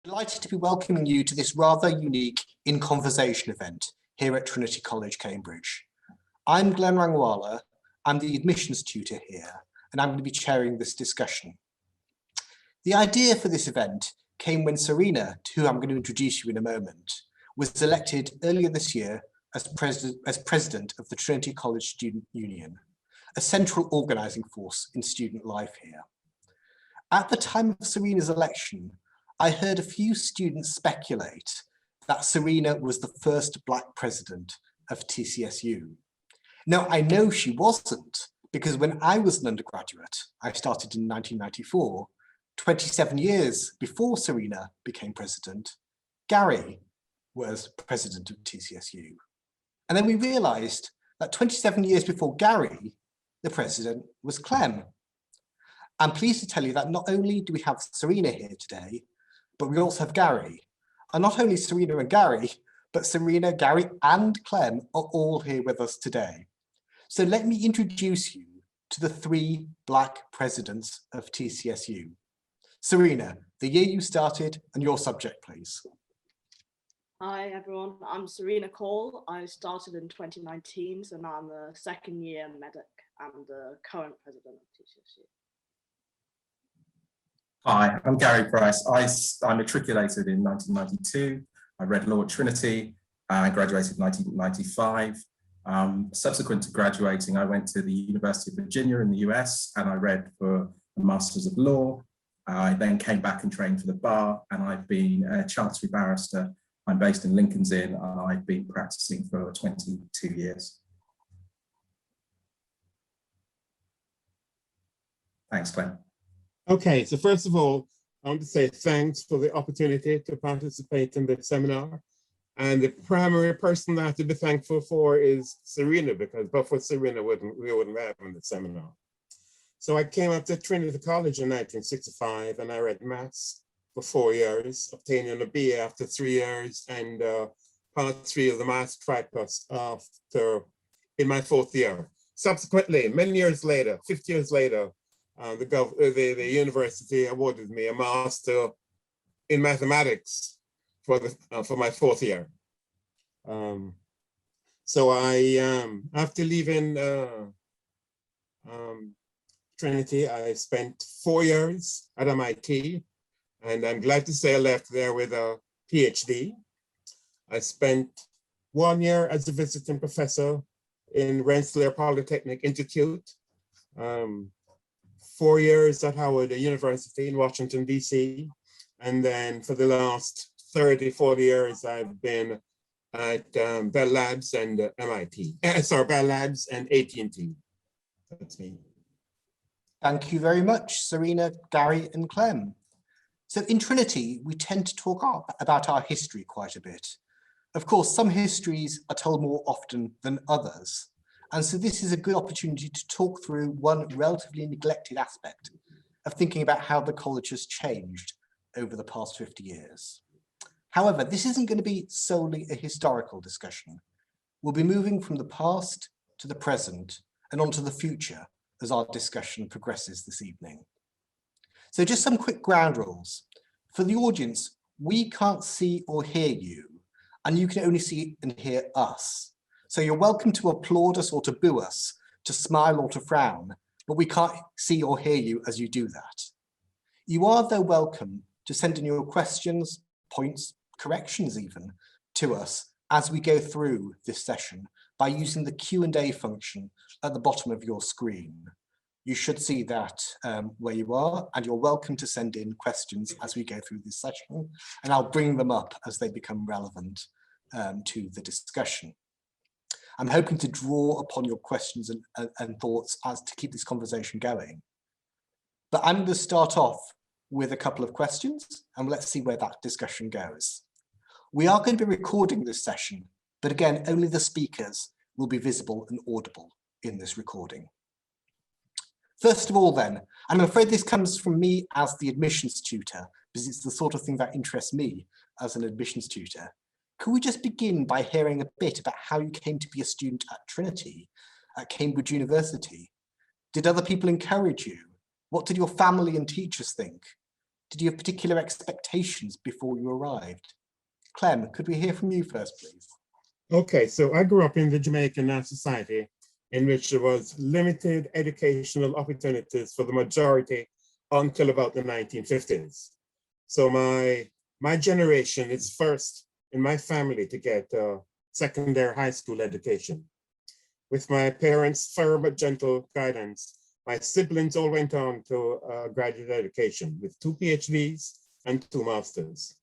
Delighted to be welcoming you to this rather unique In Conversation event here at Trinity College, Cambridge. I'm Glenn Rangwala, I'm the admissions tutor here, and I'm going to be chairing this discussion. The idea for this event came when Serena, to who I'm going to introduce you in a moment, was elected earlier this year as president of the Trinity College Student Union, a central organising force in student life here. At the time of Serena's election, I heard a few students speculate that Serena was the first Black president of TCSU. Now, I know she wasn't, because when I was an undergraduate, I started in 1994, 27 years before Serena became president, Gary was president of TCSU. And then we realised that 27 years before Gary, the president was Clem. I'm pleased to tell you that not only do we have Serena here today, but we also have Gary. And not only Serena and Gary, but Serena, Gary and Clem are all here with us today. So let me introduce you to the three Black presidents of TCSU. Serena, the year you started and your subject, please. Hi everyone, I'm Serena Cole. I started in 2019, so now I'm the second year medic and the current president of TCSU. Hi, I'm Gary Pryce. I matriculated in 1992. I read law at Trinity and graduated in 1995. Subsequent to graduating, I went to the University of Virginia in the US and I read for a Masters of Law. I then came back and trained for the bar, and I've been a Chancery barrister. I'm based in Lincoln's Inn and I've been practicing for 22 years. Thanks, Clem. Okay, so first of all, I want to say thanks for the opportunity to participate in the seminar. And the primary person that I have to be thankful for is Serena, because but for Serena, we wouldn't have in the seminar. So I came up to Trinity College in 1965 and I read maths for 4 years, obtaining a BA after 3 years and part 3 of the maths tripos in my 4th year. Subsequently, many years later, 50 years later, the university awarded me a master in mathematics for my 4th year. So I, after leaving Trinity, I spent 4 years at MIT, and I'm glad to say I left there with a PhD. I spent 1 year as a visiting professor in Rensselaer Polytechnic Institute, 4 years at Howard University in Washington, DC. And then for the last 30, 40 years, I've been at Bell Labs and MIT, Bell Labs and AT&T. That's me. Thank you very much, Serena, Gary and Clem. So in Trinity, we tend to talk about our history quite a bit. Of course, some histories are told more often than others. And so this is a good opportunity to talk through one relatively neglected aspect of thinking about how the college has changed over the past 50 years. However, this isn't going to be solely a historical discussion. We'll be moving from the past to the present and onto the future as our discussion progresses this evening. So just some quick ground rules. For the audience, we can't see or hear you, and you can only see and hear us. So you're welcome to applaud us or to boo us, to smile or to frown, but we can't see or hear you as you do that. You are, though, welcome to send in your questions, points, corrections even, to us as we go through this session by using the Q&A function at the bottom of your screen. You should see that where you are, and you're welcome to send in questions as we go through this session, and I'll bring them up as they become relevant to the discussion. I'm hoping to draw upon your questions and thoughts as to keep this conversation going. But I'm going to start off with a couple of questions, and let's see where that discussion goes. We are going to be recording this session, but again, only the speakers will be visible and audible in this recording. First of all then, I'm afraid this comes from me as the admissions tutor, because it's the sort of thing that interests me as an admissions tutor. Could we just begin by hearing a bit about how you came to be a student at Trinity, at Cambridge University? Did other people encourage you? What did your family and teachers think? Did you have particular expectations before you arrived? Clem, could we hear from you first, please? Okay, so I grew up in the Jamaican society in which there was limited educational opportunities for the majority until about the 1950s. So my generation is first in my family to get secondary high school education. With my parents' firm but gentle guidance, my siblings all went on to graduate education with 2 PhDs and 2 masters.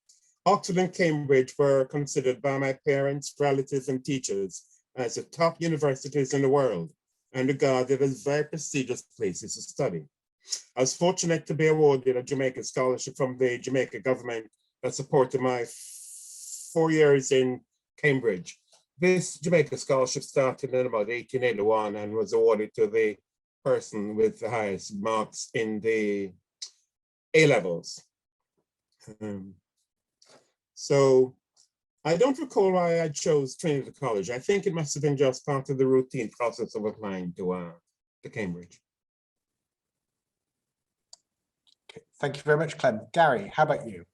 Oxford and Cambridge were considered by my parents, relatives, and teachers as the top universities in the world and regarded as very prestigious places to study. I was fortunate to be awarded a Jamaican scholarship from the Jamaica government that supported my 4 years in Cambridge. This Jamaica scholarship started in about 1881 and was awarded to the person with the highest marks in the A-levels. So I don't recall why I chose Trinity College. I think it must have been just part of the routine process of applying to Cambridge. Okay, thank you very much, Clem. Gary, how about you?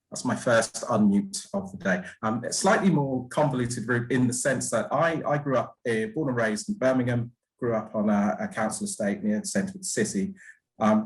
That's my first unmute of the day. A slightly more convoluted route in the sense that I grew up, born and raised in Birmingham, grew up on a council estate near the centre of the city.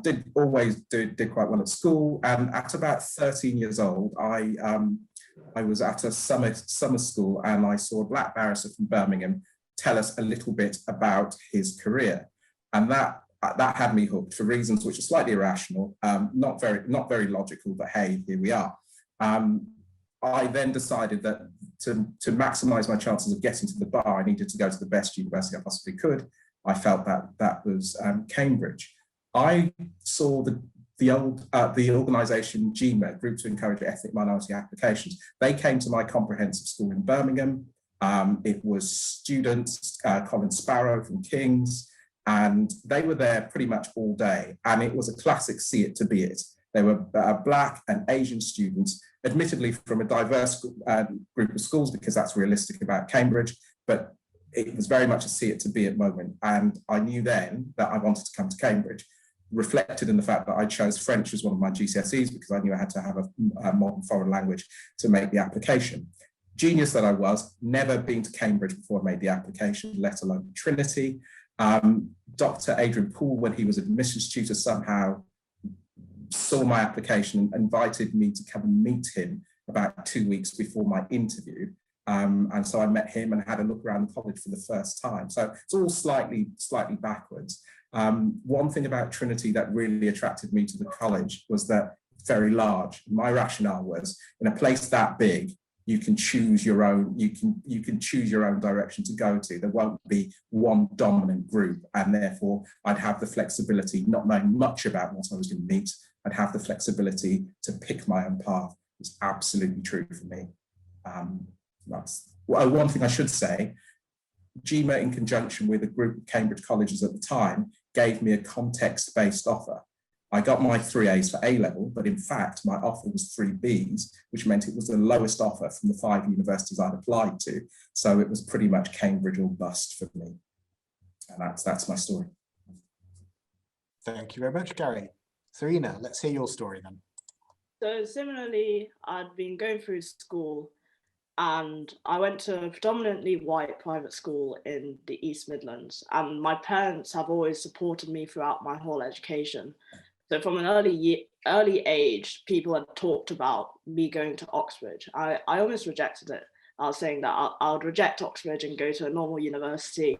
Did quite well at school, and at about 13 years old, I was at a summer school, and I saw a black barrister from Birmingham tell us a little bit about his career, and that had me hooked for reasons which are slightly irrational, not very logical, but hey, here we are. I then decided that to maximise my chances of getting to the bar, I needed to go to the best university I possibly could. I felt that was Cambridge. I saw the organisation GMA, Group to Encourage Ethnic Minority Applications. They came to my comprehensive school in Birmingham. It was students, Colin Sparrow from King's, and they were there pretty much all day. And it was a classic see it to be it. They were Black and Asian students, admittedly from a diverse group of schools, because that's realistic about Cambridge, but it was very much a see it to be it moment. And I knew then that I wanted to come to Cambridge, reflected in the fact that I chose French as one of my GCSEs because I knew I had to have a modern foreign language to make the application. Genius that I was, never been to Cambridge before I made the application, let alone Trinity. Dr. Adrian Poole, when he was admissions tutor, somehow saw my application and invited me to come and meet him about 2 weeks before my interview. And so I met him and had a look around the college for the first time. So it's all slightly backwards. One thing about Trinity that really attracted me to the college was that it's very large. My rationale was, in a place that big, you can choose your own, you can choose your own direction to go to. There won't be one dominant group, and therefore I'd have the flexibility, not knowing much about what I was going to meet, I'd have the flexibility to pick my own path. It's absolutely true for me. That's one thing I should say. GMA, in conjunction with a group of Cambridge colleges at the time, gave me a context-based offer. I got my 3 A's for A-level, but in fact, my offer was 3 B's, which meant it was the lowest offer from the 5 universities I'd applied to. So it was pretty much Cambridge or bust for me. And that's my story. Thank you very much, Gary. Serena, let's hear your story then. So similarly, I'd been going through school, and I went to a predominantly white private school in the East Midlands, and my parents have always supported me throughout my whole education. So from an early age, people had talked about me going to Oxford. I almost rejected it. I was saying that I would reject Oxford and go to a normal university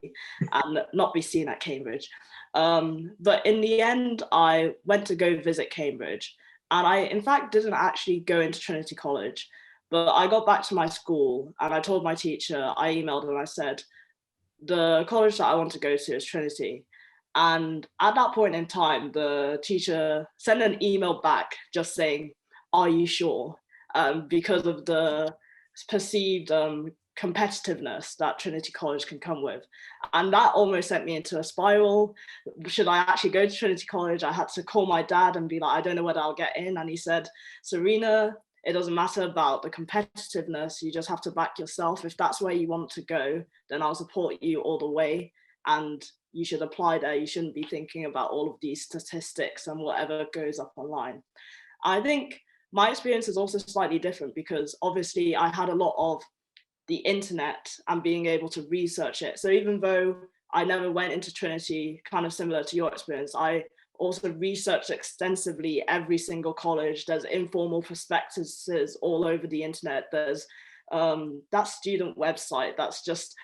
and not be seen at Cambridge. But in the end, I went to go visit Cambridge, and I, in fact, didn't actually go into Trinity College. But I got back to my school and I told my teacher, I emailed her and I said, the college that I want to go to is Trinity. And at that point in time, the teacher sent an email back just saying, are you sure? Because of the perceived competitiveness that Trinity College can come with. And that almost sent me into a spiral. Should I actually go to Trinity College? I had to call my dad and be like, I don't know whether I'll get in. And he said, Serena, it doesn't matter about the competitiveness, you just have to back yourself. If that's where you want to go, then I'll support you all the way. and you should apply there. You shouldn't be thinking about all of these statistics and whatever goes up online. I think my experience is also slightly different because obviously I had a lot of the internet and being able to research it. So even though I never went into Trinity, kind of similar to your experience, I also researched extensively every single college. There's informal prospectuses all over the internet. There's that student website that's just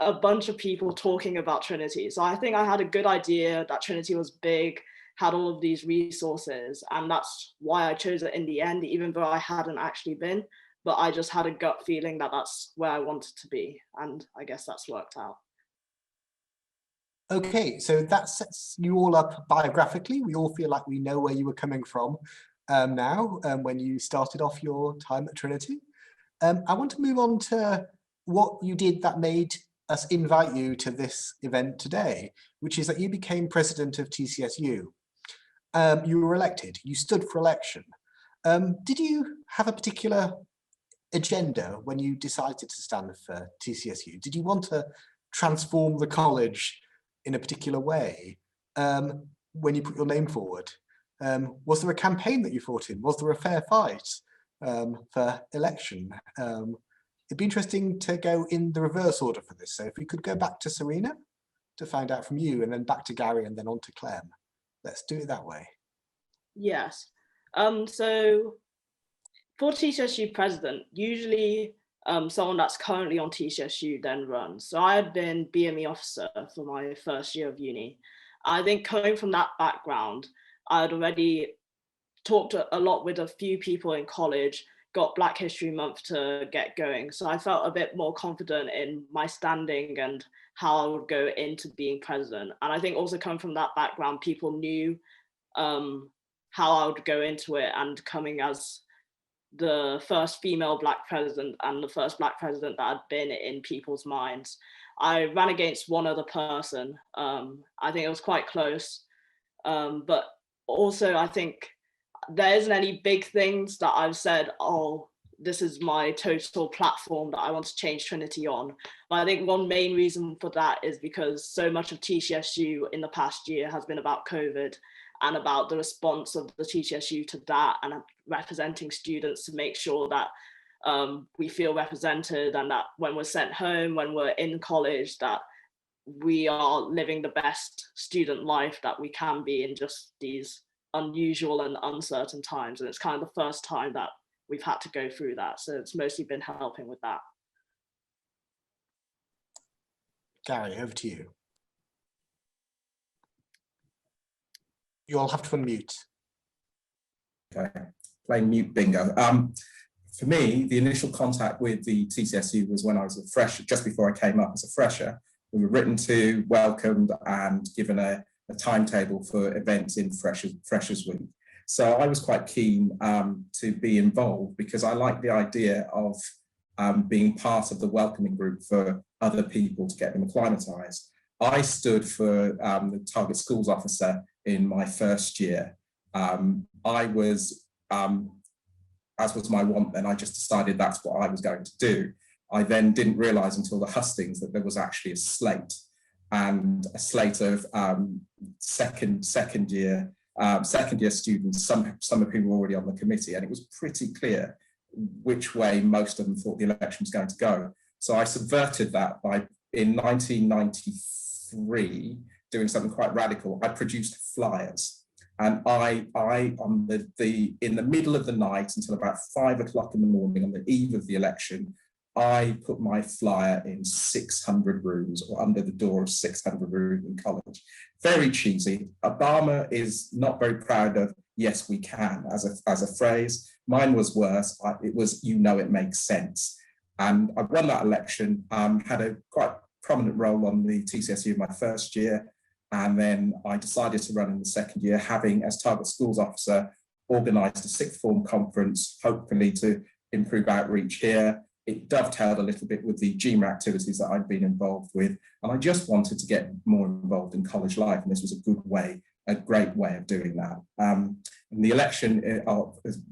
a bunch of people talking about Trinity. So I think I had a good idea that Trinity was big, had all of these resources, and that's why I chose it in the end, even though I hadn't actually been. But I just had a gut feeling that that's where I wanted to be. And I guess that's worked out. Okay, so that sets you all up biographically. We all feel like we know where you were coming from now when you started off your time at Trinity. I want to move on to what you did that made us invite you to this event today, which is that you became president of TCSU. You were elected, you stood for election. Did you have a particular agenda when you decided to stand for TCSU? Did you want to transform the college in a particular way when you put your name forward? Was there a campaign that you fought in? Was there a fair fight for election? It'd be interesting to go in the reverse order for this. So if we could go back to Serena to find out from you, and then back to Gary, and then on to Clem. Let's do it that way. Yes. So for TCSU president, usually someone that's currently on TCSU then runs. So I had been BME officer for my first year of uni. I think coming from that background, I had already talked a lot with a few people in college, got Black History Month to get going. So I felt a bit more confident in my standing and how I would go into being president. And I think also coming from that background, people knew how I would go into it, and coming as the first female Black president and the first Black president that had been in people's minds. I ran against one other person. I think it was quite close. But also I think there isn't any big things that I've said, oh, this is my total platform that I want to change Trinity on. But I think one main reason for that is because so much of TCSU in the past year has been about COVID and about the response of the TCSU to that, and representing students to make sure that we feel represented, and that when we're sent home, when we're in college, that we are living the best student life that we can be in just these unusual and uncertain times. And it's kind of the first time that we've had to go through that. So it's mostly been helping with that. Gary, over to you. You'll have to unmute. Okay, playing mute bingo. For me, the initial contact with the TCSU was when I was a fresher, just before I came up as a fresher. We were written to, welcomed, and given a timetable for events in Freshers Week. So I was quite keen to be involved, because I like the idea of being part of the welcoming group for other people to get them acclimatized. I stood for the target schools officer in my first year. I was, as was my want then, I just decided that's what I was going to do. I then didn't realise until the hustings that there was actually a slate, and a slate of second year students, some of whom were already on the committee, and it was pretty clear which way most of them thought the election was going to go. So I subverted that by, in 1993, doing something quite radical. I produced flyers, and I on in the middle of the night until about 5 o'clock in the morning on the eve of the election, I put my flyer in 600 rooms, or under the door of 600 rooms in college. Very cheesy. Obama is not very proud of "yes, we can" as a phrase. Mine was worse. It was "you know it makes sense." And I won that election, had a quite prominent role on the TCSU my first year. And then I decided to run in the second year, having, as target schools officer, organised a sixth form conference, hopefully to improve outreach here. It dovetailed a little bit with the GMA activities that I'd been involved with. And I just wanted to get more involved in college life. And this was a great way of doing that. In the election,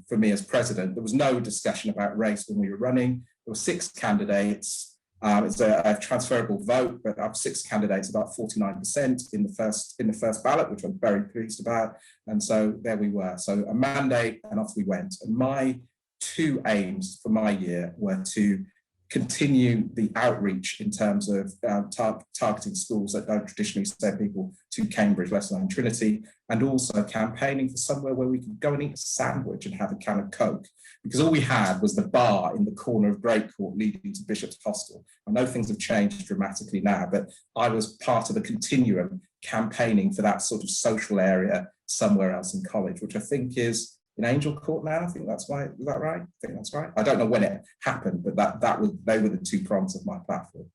for me as president, there was no discussion about race when we were running. There were 6 candidates. It's a transferable vote, but up 6 candidates, about 49% in the first ballot, which I'm very pleased about. And so there we were. So a mandate, and off we went. And my 2 aims for my year were to continue the outreach in terms of targeting schools that don't traditionally send people to Cambridge, let alone Trinity, and also campaigning for somewhere where we could go and eat a sandwich and have a can of Coke, because all we had was the bar in the corner of Great Court leading to Bishop's Hostel. I know things have changed dramatically now, but I was part of a continuum campaigning for that sort of social area somewhere else in college, which I think is in Angel Court now. I think that's right. Is that right? I think that's right. I don't know when it happened, but they were the 2 prongs of my platform.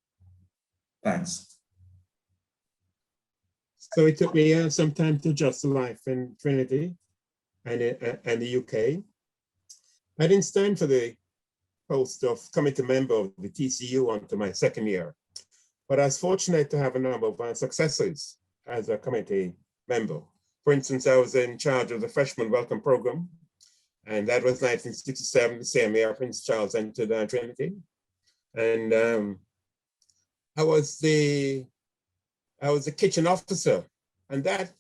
Thanks. So it took me some time to adjust to life in Trinity and the UK. I didn't stand for the post of committee member of the TCU until my 2nd year, but I was fortunate to have a number of successors as a committee member. For instance, I was in charge of the freshman welcome program, and that was 1967, the same year Prince Charles entered Trinity. And I was the kitchen officer, and that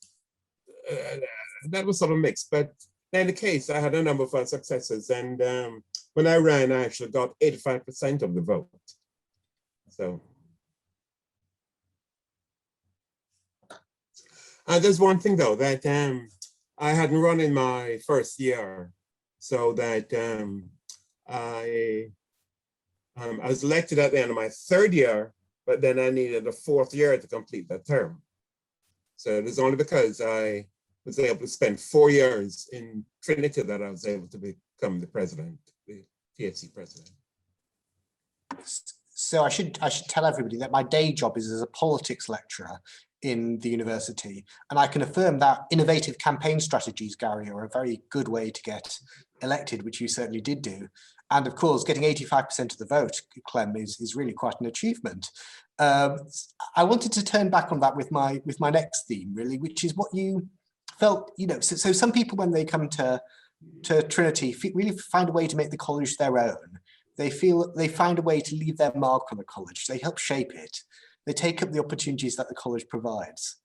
was sort of mixed. But in any case, I had a number of successes, and when I ran, I actually got 85% of the vote. So. There's one thing though, that I hadn't run in my first year, so that I was elected at the end of my 3rd year, but then I needed a 4th year to complete that term. So it was only because I was able to spend 4 years in Trinity that I was able to become the president, the TFC president. So I should tell everybody that my day job is as a politics lecturer in the university, and I can affirm that innovative campaign strategies, Gary, are a very good way to get elected, which you certainly did do. And of course, getting 85% of the vote, Clem, is really quite an achievement. I wanted to turn back on that with my next theme, really, which is what you felt, so some people, when they come to Trinity, really find a way to make the college their own. They feel they find a way to leave their mark on the college. They help shape it. They take up the opportunities that the college provides.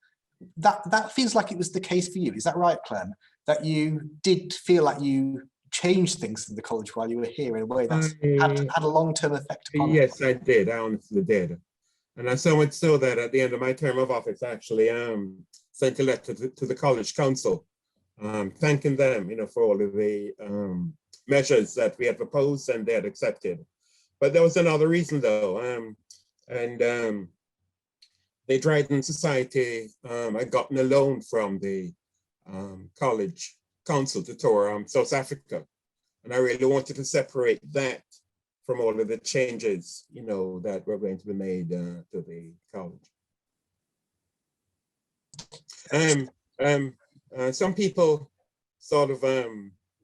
That feels like it was the case for you. Is that right, Clem? That you did feel like you changed things in the college while you were here in a way that had a long-term effect upon it? Yes, I did. I honestly did. And I so much so that at the end of my term of office, I actually sent a letter to the college council, thanking them, for all of the measures that we had proposed and they had accepted. But there was another reason though, the Dryden Society had gotten a loan from the college council to tour South Africa. And I really wanted to separate that from all of the changes, that were going to be made to the college. Some people sort of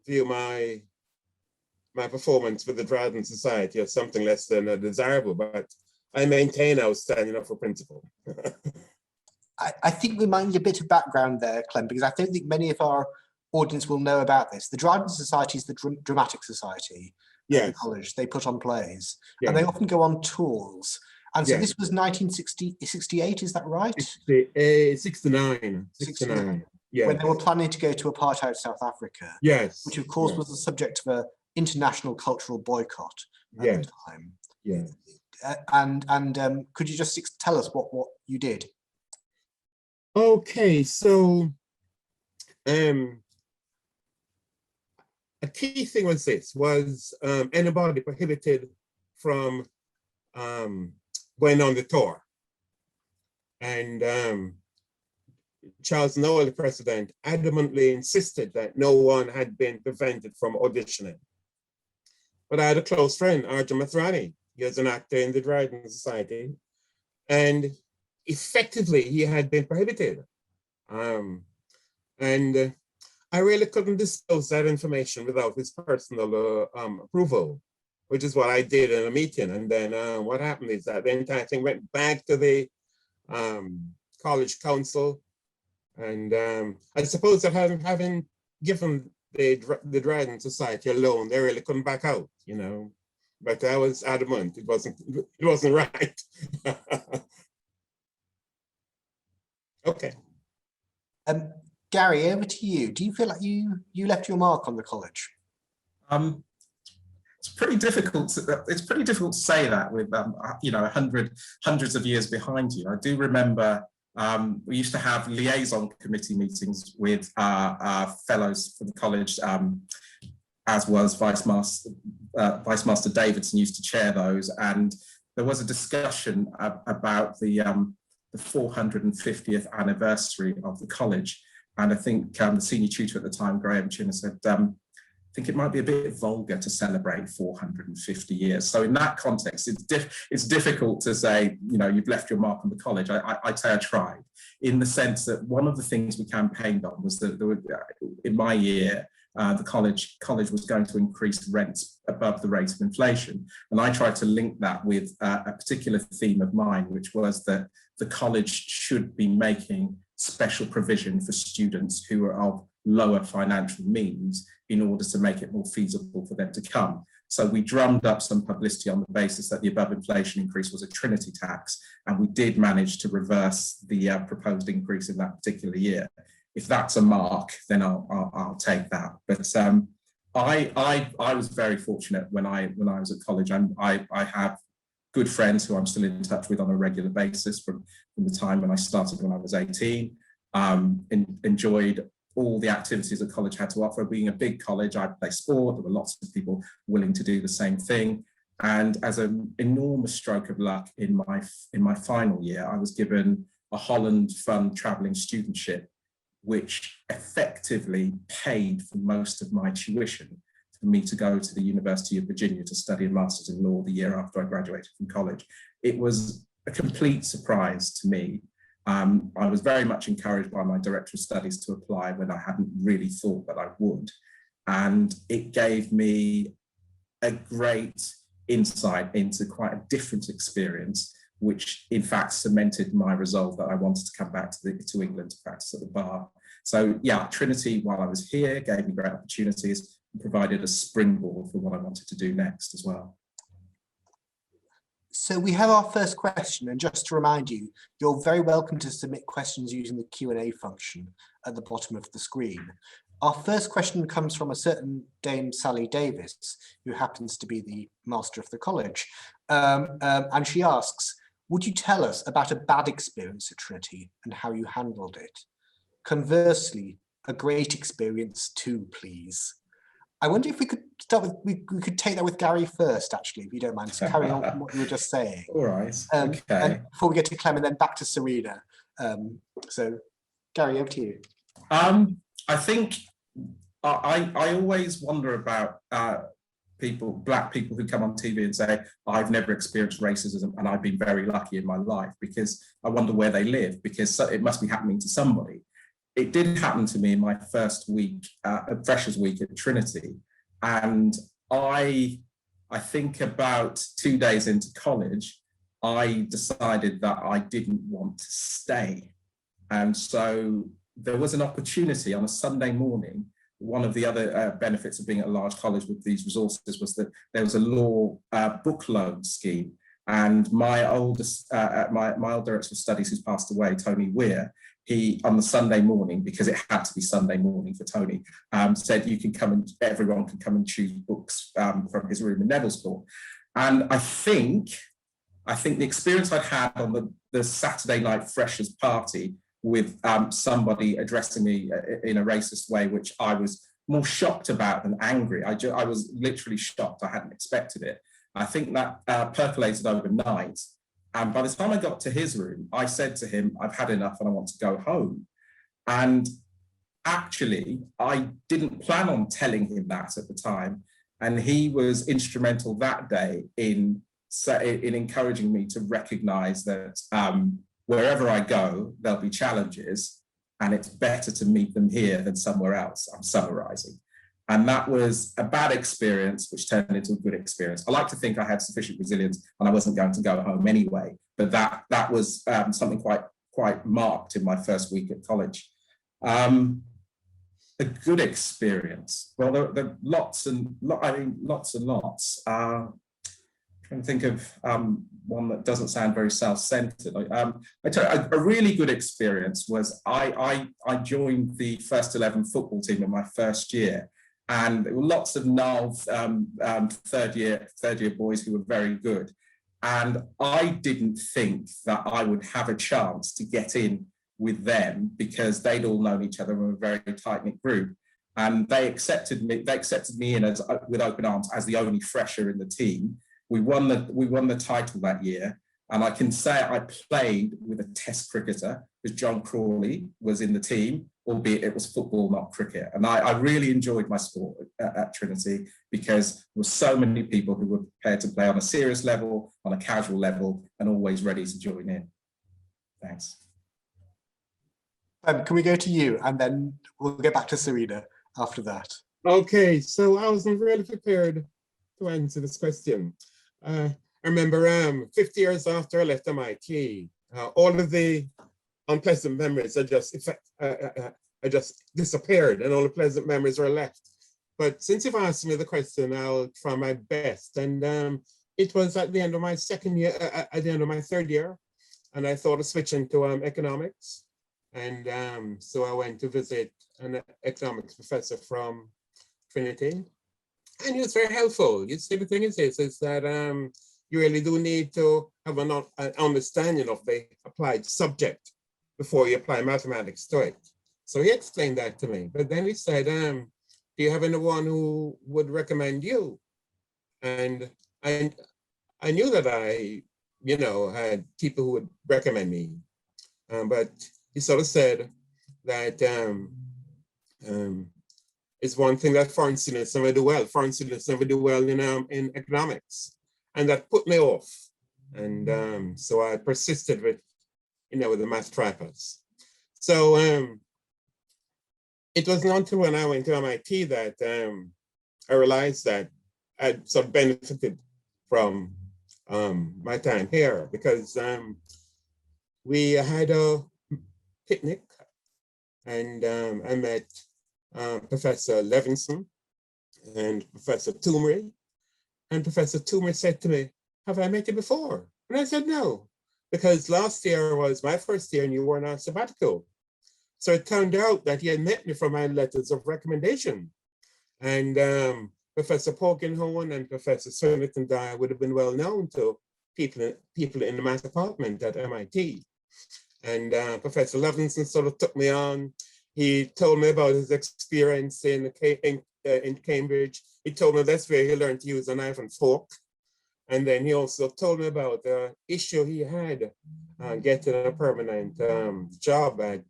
view my performance with the Dryden Society as something less than desirable, but I maintain I was standing up for principle. I think we might need a bit of background there, Clem, because I don't think many of our audience will know about this. The Dryden Society is the dramatic society at the college. They put on plays, and they often go on tours. And so this was 1968, is that right? 69. Yes. When they were planning to go to apartheid South Africa. Yes. Which of course was the subject of an international cultural boycott at the time. Yes. And could you just tell us what you did? Okay, so a key thing was anybody prohibited from going on the tour. And Charles Noel, the president, adamantly insisted that no one had been prevented from auditioning. But I had a close friend, Arjun Mathrani. He was an actor in the Dryden Society, and effectively he had been prohibited. And I really couldn't disclose that information without his personal approval, which is what I did in a meeting. And then what happened is that the entire thing went back to the college council. And I suppose that having given the Dryden Society a loan, they really couldn't back out, but I was adamant it wasn't right. Okay. Gary, over to you. Do you feel like you left your mark on the college? It's pretty difficult to say that with you know, hundreds of years behind you. I do remember we used to have liaison committee meetings with fellows for the college, as was Vice Master Davidson used to chair those, and there was a discussion about the 450th anniversary of the college, and I think the senior tutor at the time, Graham Chinner, said, I think it might be a bit vulgar to celebrate 450 years. So in that context, it's difficult to say, you know, you've left your mark on the college. I'd say I tried, in the sense that one of the things we campaigned on was that there were, in my year, the college was going to increase rents above the rate of inflation. And I tried to link that with a particular theme of mine, which was that the college should be making special provision for students who are of lower financial means in order to make it more feasible for them to come. So we drummed up some publicity on the basis that the above inflation increase was a Trinity tax, and we did manage to reverse the proposed increase in that particular year. If that's a mark, then I'll take that. But I was very fortunate when I was at college. I have good friends who I'm still in touch with on a regular basis from the time when I started when I was 18. Enjoyed all the activities that college had to offer. Being a big college, I play sport. There were lots of people willing to do the same thing. And as an enormous stroke of luck in my final year, I was given a Holland Fund traveling studentship, which effectively paid for most of my tuition for me to go to the University of Virginia to study a master's in law the year after I graduated from college. It was a complete surprise to me. I was very much encouraged by my director of studies to apply when I hadn't really thought that I would. And it gave me a great insight into quite a different experience, which in fact cemented my resolve that I wanted to come back to England to practice at the bar. So yeah, Trinity, while I was here, gave me great opportunities and provided a springboard for what I wanted to do next as well. So we have our first question, and just to remind you, you're very welcome to submit questions using the Q&A function at the bottom of the screen. Our first question comes from a certain Dame Sally Davis, who happens to be the master of the college. And she asks, would you tell us about a bad experience at Trinity and how you handled it? Conversely, a great experience too, please. I wonder if we could start with, we could take that with Gary first, actually, if you don't mind. So carrying on what you were just saying. All right, okay. And before we get to Clement, then back to Serena. So Gary, over to you. I think I always wonder about black people who come on TV and say, I've never experienced racism and I've been very lucky in my life, because I wonder where they live, because it must be happening to somebody. It did happen to me in my first week, Freshers Week at Trinity. And I think about 2 days into college, I decided that I didn't want to stay. And so there was an opportunity on a Sunday morning. One of the other benefits of being at a large college with these resources was that there was a law book loan scheme. And my old director of studies, who's passed away, Tony Weir, he, on the Sunday morning, because it had to be Sunday morning for Tony, said you can come and everyone can come and choose books from his room in Neville's Court. And I think the experience I'd had on the Saturday night freshers party with somebody addressing me in a racist way, which I was more shocked about than angry. I was literally shocked. I hadn't expected it. I think that percolated overnight. And by the time I got to his room, I said to him, I've had enough and I want to go home. And actually, I didn't plan on telling him that at the time. And he was instrumental that day in encouraging me to recognize that wherever I go, there'll be challenges, and it's better to meet them here than somewhere else. I'm summarizing. And that was a bad experience, which turned into a good experience. I like to think I had sufficient resilience and I wasn't going to go home anyway, but that was something quite marked in my first week at college. A good experience. Well, there are lots and lots. trying to think of one that doesn't sound very self-centered. I tell you, a really good experience was I joined the first 11 football team in my first year, and there were lots of gnarled third year boys who were very good. And I didn't think that I would have a chance to get in with them because they'd all known each other and were a very tight-knit group. And they accepted me in as with open arms as the only fresher in the team. We won the title that year, and I can say I played with a test cricketer because John Crawley was in the team, albeit it was football, not cricket. And I really enjoyed my sport at Trinity because there were so many people who were prepared to play on a serious level, on a casual level, and always ready to join in. Thanks. Can we go to you, and then we'll get back to Serena after that. Okay, so I wasn't really prepared to answer this question. I remember 50 years after I left MIT, all of the unpleasant memories are just disappeared, and all the pleasant memories are left. But since you've asked me the question, I'll try my best. And it was at the end of my second year, at the end of my third year, and I thought of switching to economics. And so I went to visit an economics professor from Trinity, and he was very helpful. You see, the thing is that you really do need to have an understanding of the applied subject before you apply mathematics to it. So he explained that to me. But then he said, do you have anyone who would recommend you? And I knew that I, had people who would recommend me. But he sort of said that it's one thing that foreign students never do well. Foreign students never do well in economics. And that put me off. And so I persisted with the math tripos. So it wasn't until when I went to MIT that I realized that I'd sort of benefited from my time here, because we had a picnic, and I met Professor Levinson and Professor Toomey. And Professor Toomey said to me, "Have I met you before?" And I said, "No, because last year was my first year and you were on a sabbatical." So it turned out that he had met me from my letters of recommendation. And Professor Polkinghorne and Professor Smith and I would have been well known to people in the math department at MIT. And Professor Levinson sort of took me on. He told me about his experience in Cambridge. He told me that's where he learned to use a knife and fork. And then he also told me about the issue he had getting a permanent job at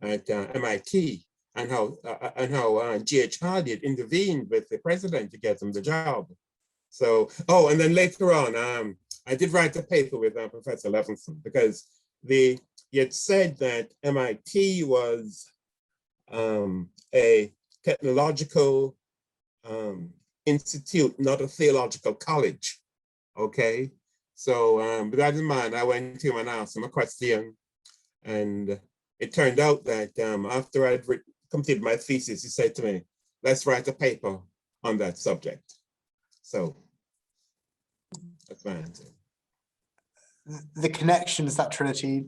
MIT, and how G.H. Hardy had intervened with the president to get him the job. So, and then later on, I did write a paper with Professor Levinson, because he had said that MIT was a technological institute, not a theological college. Okay, so with that in mind, I went to him and asked him a question, and it turned out that after I'd completed my thesis, he said to me, "Let's write a paper on that subject." So that's my answer. The connections that Trinity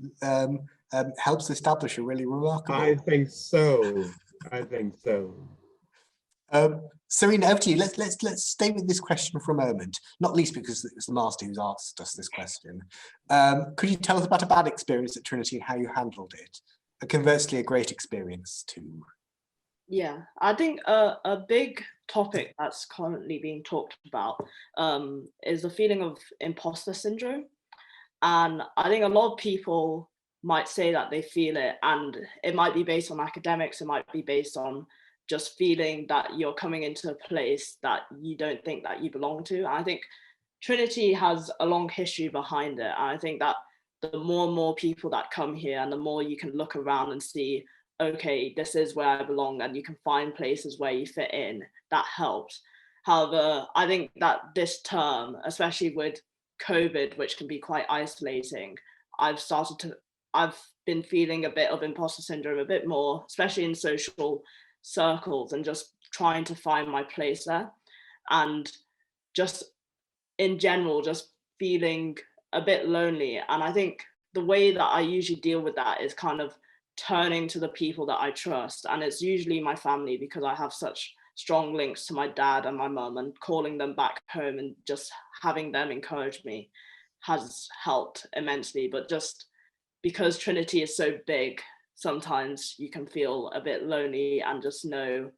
helps establish are really remarkable. I think so. I think so. Serena, over to you. Let's stay with this question for a moment, not least because it was the master who's asked us this question. Could you tell us about a bad experience at Trinity and how you handled it? And conversely, a great experience too. Yeah, I think a big topic that's currently being talked about is the feeling of imposter syndrome. And I think a lot of people might say that they feel it, and it might be based on academics, it might be based on just feeling that you're coming into a place that you don't think that you belong to. And I think Trinity has a long history behind it. And I think that the more and more people that come here, and the more you can look around and see, okay, this is where I belong, and you can find places where you fit in, that helps. However, I think that this term, especially with COVID, which can be quite isolating, I've been feeling a bit of imposter syndrome a bit more, especially in social circles, and just trying to find my place there. And just in general, just feeling a bit lonely. And I think the way that I usually deal with that is kind of turning to the people that I trust. And it's usually my family, because I have such strong links to my dad and my mum, and calling them back home and just having them encourage me has helped immensely. But just because Trinity is so big, sometimes you can feel a bit lonely and just know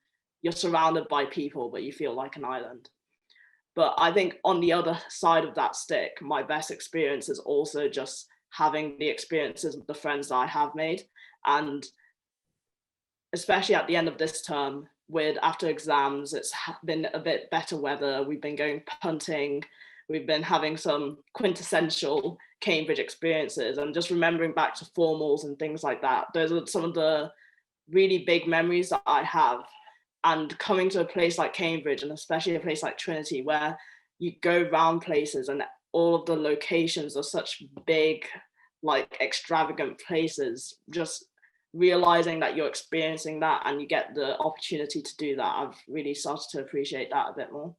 you're surrounded by people, but you feel like an island. But I think on the other side of that stick, my best experience is also just having the experiences with the friends that I have made. And especially at the end of this term, with after exams, it's been a bit better weather. We've been going punting. We've been having some quintessential Cambridge experiences, and just remembering back to formals and things like that. Those are some of the really big memories that I have. And coming to a place like Cambridge, and especially a place like Trinity, where you go round places and all of the locations are such big, like extravagant places, just realizing that you're experiencing that and you get the opportunity to do that, I've really started to appreciate that a bit more.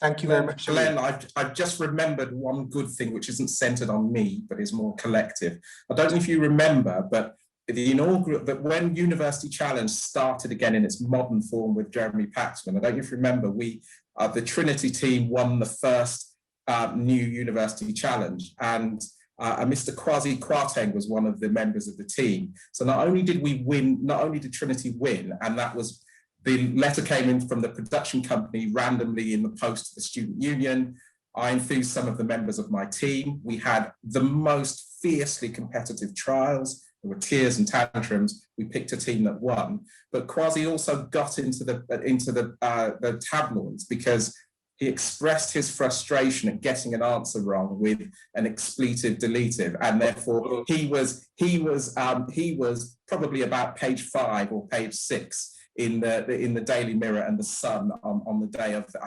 Thank you very much. Glenn, I've just remembered one good thing which isn't centered on me, but is more collective. I don't know if you remember, but but when University Challenge started again in its modern form with Jeremy Paxman, I don't know if you remember, the Trinity team won the first new University Challenge, and Mr. Kwasi Kwarteng was one of the members of the team. So not only did we win, not only did Trinity win, and that was, the letter came in from the production company randomly in the post to the student union. I enthused some of the members of my team. We had the most fiercely competitive trials. There were tears and tantrums. We picked a team that won. But Kwasi also got into the tabloids because he expressed his frustration at getting an answer wrong with an expletive deletive, and therefore he was probably about page 5 or page 6 in the Daily Mirror and the Sun on the day of, I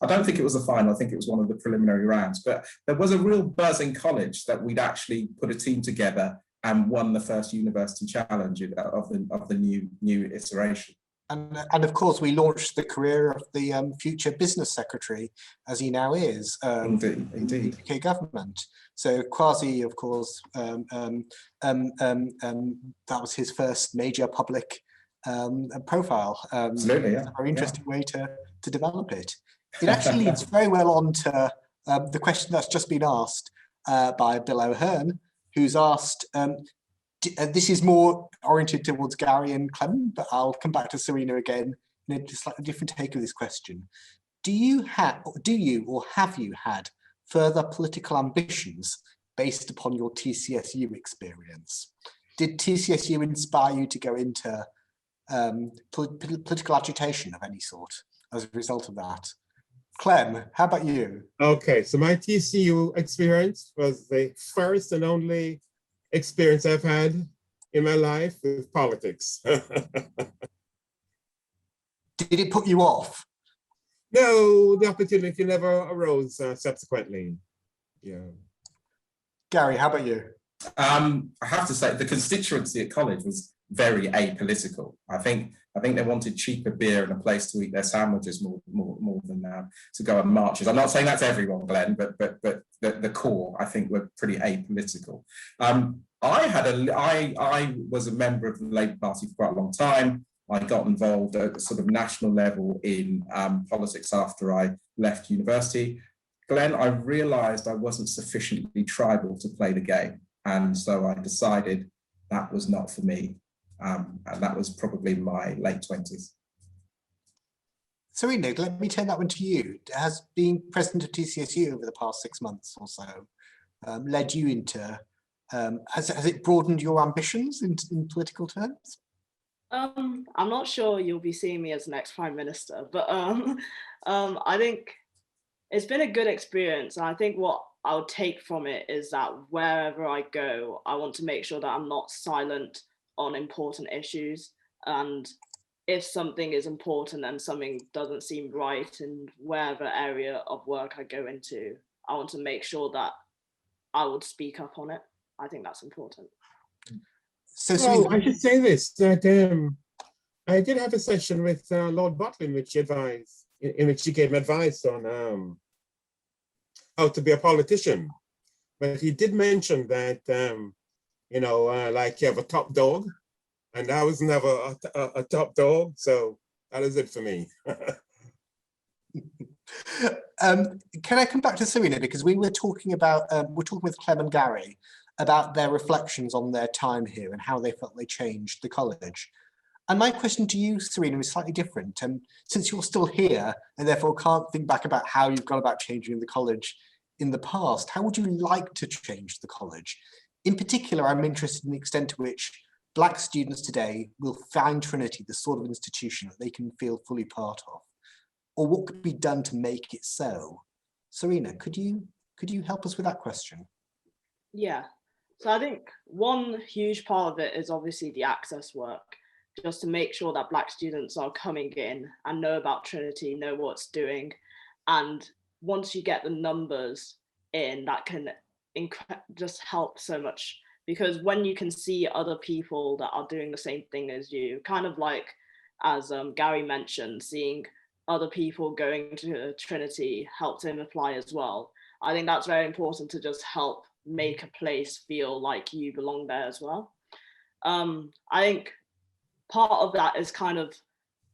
don't think it was the final, I think it was one of the preliminary rounds, but there was a real buzz in college that we'd actually put a team together and won the first University Challenge of the new iteration. And of course, we launched the career of the future business secretary, as he now is, indeed. in the UK government. So Kwasi, of course, that was his first major public profile. Absolutely, yeah. A very interesting way to develop it. It actually leads very well on to the question that's just been asked by Bill O'Hearn, who's asked, this is more oriented towards Gary and Clement, but I'll come back to Serena again in a slightly different take of this question. Do you or have you had further political ambitions based upon your TCSU experience? Did TCSU inspire you to go into political agitation of any sort as a result of that? Clem, how about you? Okay, so my TCU experience was the first and only experience I've had in my life with politics. Did it put you off? No, the opportunity never arose subsequently. Yeah. Gary, how about you? I have to say the constituency at college was very apolitical. I think they wanted cheaper beer and a place to eat their sandwiches more than to go on marches. I'm not saying that's everyone, Glenn, but the core, I think, were pretty apolitical. I was a member of the Labour Party for quite a long time. I got involved at the sort of national level in politics after I left university. Glenn, I realised I wasn't sufficiently tribal to play the game, and so I decided that was not for me. And that was probably my late 20s. Serena, let me turn that one to you. Has being president of TCSU over the past 6 months or so led you into, has it broadened your ambitions in political terms? I'm not sure you'll be seeing me as next Prime Minister, but I think it's been a good experience. And I think what I'll take from it is that wherever I go, I want to make sure that I'm not silent on important issues. And if something is important and something doesn't seem right in wherever area of work I go into, I want to make sure that I would speak up on it. I think that's important. So I should say this, that I did have a session with Lord Butlin, which advised in which he gave advice on how to be a politician. But he did mention that, you know, like you have a top dog, and I was never a top dog, so that is it for me. Can I come back to Serena, because we were talking about, we're talking with Clem and Gary about their reflections on their time here and how they felt they changed the college. And my question to you, Serena, is slightly different. Since you're still here and therefore can't think back about how you've gone about changing the college in the past, how would you like to change the college? In particular, I'm interested in the extent to which Black students today will find Trinity the sort of institution that they can feel fully part of, or what could be done to make it so. Serena, could you help us with that question? Yeah, so I think one huge part of it is obviously the access work, just to make sure that Black students are coming in and know about Trinity, know what it's doing. And once you get the numbers in, that can just help so much, because when you can see other people that are doing the same thing as you, kind of like, as Gary mentioned, seeing other people going to Trinity helped him apply as well. I think that's very important to just help make a place feel like you belong there as well. I think part of that is kind of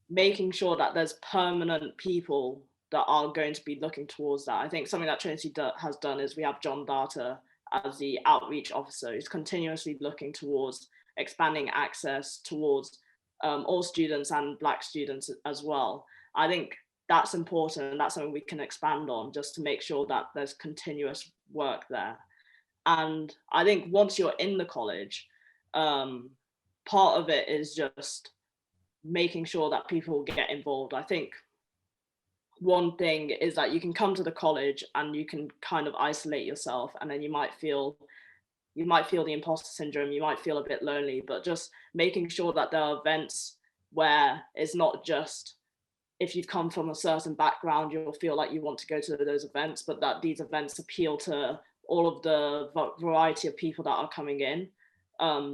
making sure that there's permanent people that are going to be looking towards that. I think something that Trinity has done is we have John Data as the outreach officer who's continuously looking towards expanding access towards all students and Black students as well. I think that's important, and that's something we can expand on just to make sure that there's continuous work there. And I think once you're in the college, part of it is just making sure that people get involved. I think one thing is that you can come to the college and you can kind of isolate yourself, and then you might feel the imposter syndrome, you might feel a bit lonely, but just making sure that there are events where it's not just if you've come from a certain background, you'll feel like you want to go to those events, but that these events appeal to all of the variety of people that are coming in,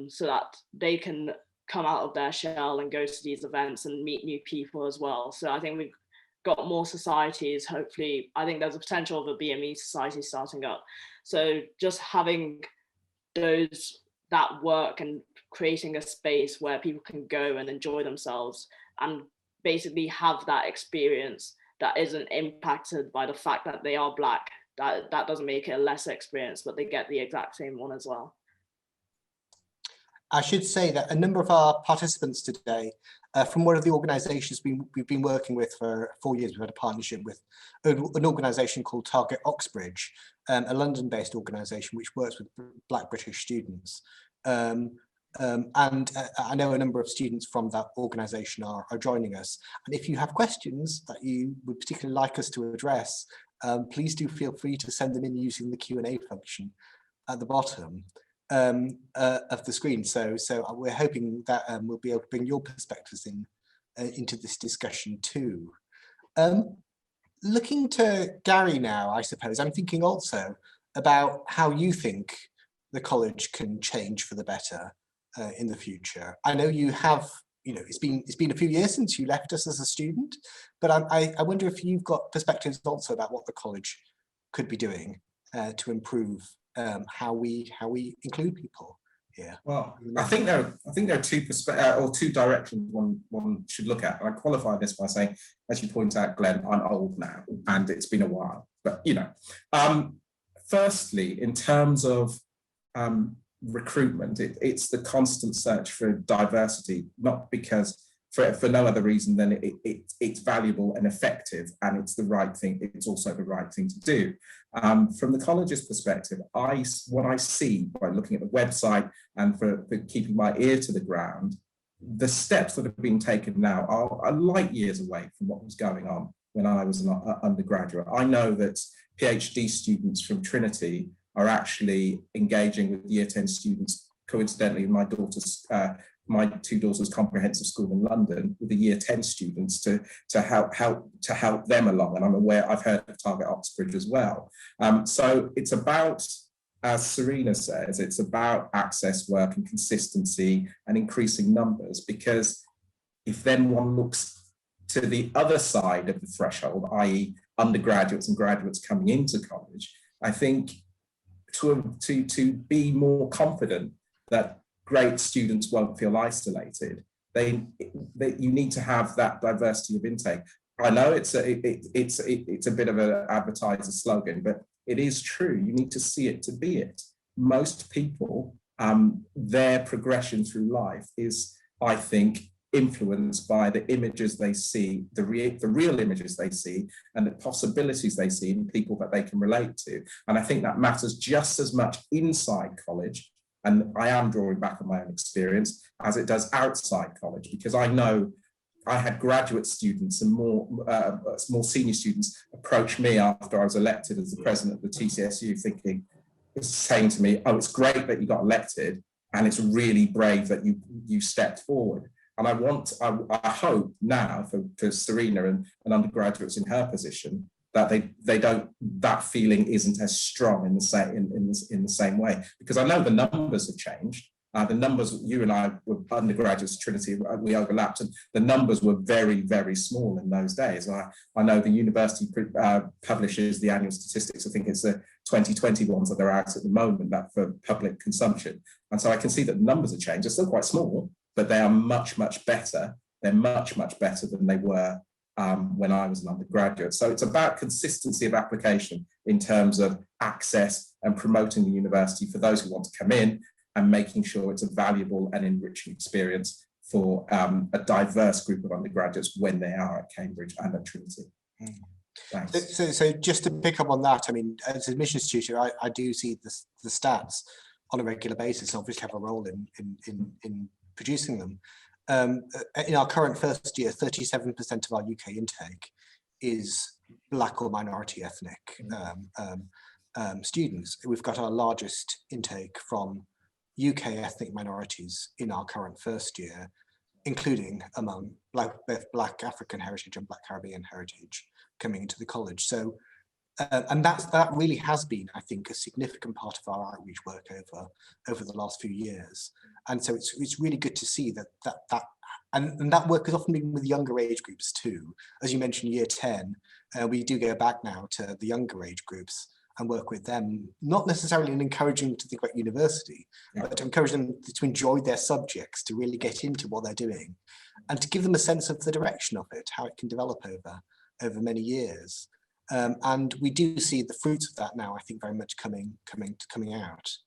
so that they can come out of their shell and go to these events and meet new people as well. So I think we've got more societies, hopefully. I think there's a potential of a BME society starting up. So just having that work and creating a space where people can go and enjoy themselves and basically have that experience that isn't impacted by the fact that they are Black. That doesn't make it a lesser experience, but they get the exact same one as well. I should say that a number of our participants today from one of the organisations we've been working with for 4 years. We've had a partnership with an organisation called Target Oxbridge, a London-based organisation which works with Black British students. And I know a number of students from that organisation are joining us. And if you have questions that you would particularly like us to address, please do feel free to send them in using the Q&A function at the bottom of the screen. So we're hoping that we'll be able to bring your perspectives into this discussion too. Looking to Gary now, I suppose, I'm thinking also about how you think the college can change for the better in the future. I know you have, it's been a few years since you left us as a student, but I wonder if you've got perspectives also about what the college could be doing to improve how we include people here. Well, I think there are two directions one should look at. And I qualify this by saying, as you point out, Glenn, I'm old now, and it's been a while. But firstly, in terms of recruitment, it's the constant search for diversity, not because for no other reason than it's valuable and effective, and it's the right thing. It's also the right thing to do. From the college's perspective, what I see by looking at the website and for keeping my ear to the ground, the steps that are being taken now are light years away from what was going on when I was an undergraduate. I know that PhD students from Trinity are actually engaging with Year 10 students, coincidentally, in my two daughters' comprehensive school in London, with the Year 10 students to help them along. And I'm aware, I've heard of Target Oxbridge as well. So it's about, as Serena says, it's about access work and consistency and increasing numbers, because if then one looks to the other side of the threshold, i.e. undergraduates and graduates coming into college, I think to be more confident that great students won't feel isolated, you need to have that diversity of intake. I know it's a bit of an advertiser slogan, but it is true. You need to see it to be it. Most people, their progression through life is, I think, influenced by the images they see, the real images they see, and the possibilities they see in people that they can relate to. And I think that matters just as much inside college, and I am drawing back on my own experience, as it does outside college, because I know I had graduate students and more senior students approach me after I was elected as the president of the TCSU, saying to me, "Oh, it's great that you got elected, and it's really brave that you stepped forward." And I hope now for Serena and undergraduates in her position that that feeling isn't as strong in the same way, because I know the numbers have changed. The numbers, you and I were undergraduates at Trinity, we overlapped, and the numbers were very, very small in those days. I know the university publishes the annual statistics. I think it's the 2020 ones that are out at the moment, that for public consumption. And so I can see that the numbers have changed. They're still quite small, but they are much, much better. They're much, much better than they were when I was an undergraduate. So it's about consistency of application in terms of access and promoting the university for those who want to come in, and making sure it's a valuable and enriching experience for a diverse group of undergraduates when they are at Cambridge and at Trinity. Thanks. So just to pick up on that, I mean, as admissions tutor, I do see the stats on a regular basis, and obviously have a role in producing them. In our current first year, 37% of our UK intake is Black or minority ethnic students. We've got our largest intake from UK ethnic minorities in our current first year, including among both Black African heritage and Black Caribbean heritage coming into the college. So, and that really has been, I think, a significant part of our outreach work over the last few years. And so it's really good to see that and that work has often been with younger age groups too. As you mentioned, year 10, we do go back now to the younger age groups and work with them, not necessarily in encouraging them to think about university, but to encourage them to enjoy their subjects, to really get into what they're doing, and to give them a sense of the direction of it, how it can develop over many years. And we do see the fruits of that now, I think, very much coming out.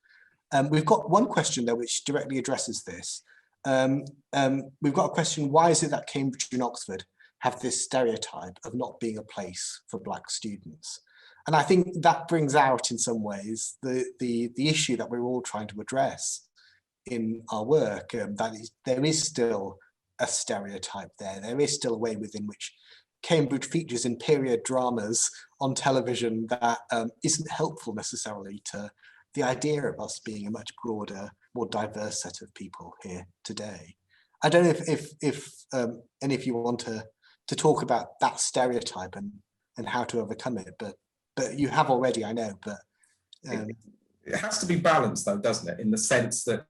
We've got one question though, which directly addresses this. We've got a question: why is it that Cambridge and Oxford have this stereotype of not being a place for Black students? And I think that brings out, in some ways, the issue that we're all trying to address in our work. That is, there is still a stereotype there. There is still a way within which Cambridge features in period dramas on television that isn't helpful necessarily to the idea of us being a much broader, more diverse set of people here today. I don't know if any of you want to talk about that stereotype and how to overcome it, but you have already, I know, but... It has to be balanced though, doesn't it? In the sense that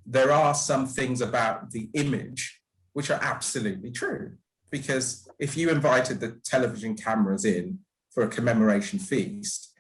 there are some things about the image which are absolutely true. Because if you invited the television cameras in for a commemoration feast,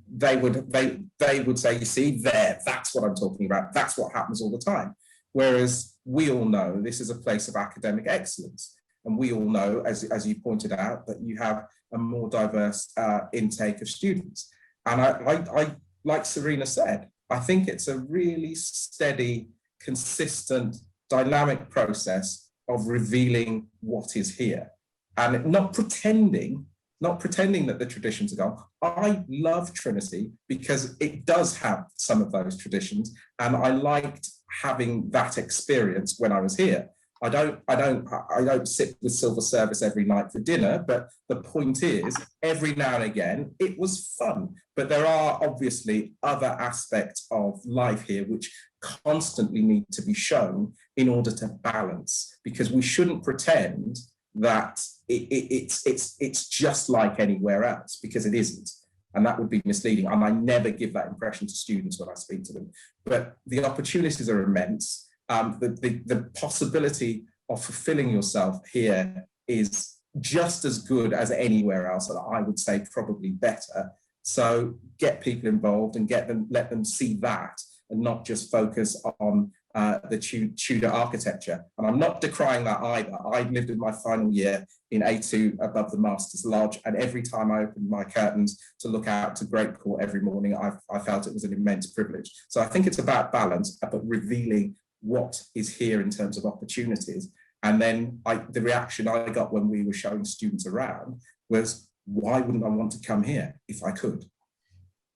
they would say, you see, that's what I'm talking about. That's what happens all the time. Whereas we all know this is a place of academic excellence. And we all know, as you pointed out, that you have a more diverse intake of students. And I, like Serena said, I think it's a really steady, consistent, dynamic process of revealing what is here. And not pretending that the traditions are gone. I love Trinity because it does have some of those traditions. And I liked having that experience when I was here. I don't sit with silver service every night for dinner, but the point is, every now and again, it was fun. But there are obviously other aspects of life here which constantly need to be shown in order to balance, because we shouldn't pretend that it's just like anywhere else, because it isn't. And that would be misleading. And I never give that impression to students when I speak to them. But the opportunities are immense. The possibility of fulfilling yourself here is just as good as anywhere else, and I would say probably better. So get people involved and let them see that, and not just focus on the Tudor architecture. And I'm not decrying that either. I lived in my final year in A2 above the Masters Lodge, and every time I opened my curtains to look out to Great Court every morning, I felt it was an immense privilege. So I think it's about balance, but revealing what is here in terms of opportunities. And then the reaction I got when we were showing students around was, why wouldn't I want to come here if I could?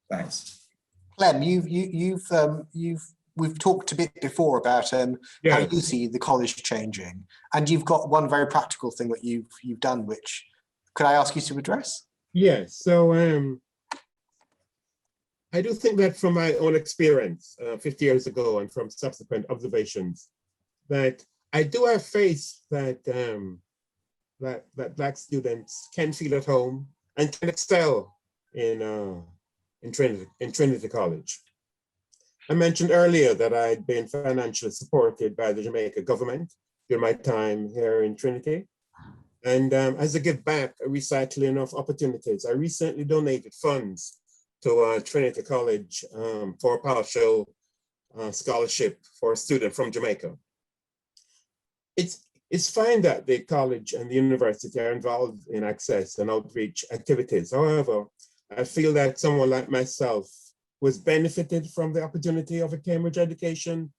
Thanks. Clem, we've talked a bit before about how you see the college changing, and you've got one very practical thing that you've done, which could I ask you to address? Yes. So I do think that from my own experience 50 years ago and from subsequent observations, that I do have faith that that Black students can feel at home and can excel in Trinity College. I mentioned earlier that I'd been financially supported by the Jamaica government during my time here in Trinity. And as a give back, a recycling of opportunities, I recently donated funds to Trinity College for a partial scholarship for a student from Jamaica. It's fine that the college and the university are involved in access and outreach activities. However, I feel that someone like myself who has benefited from the opportunity of a Cambridge education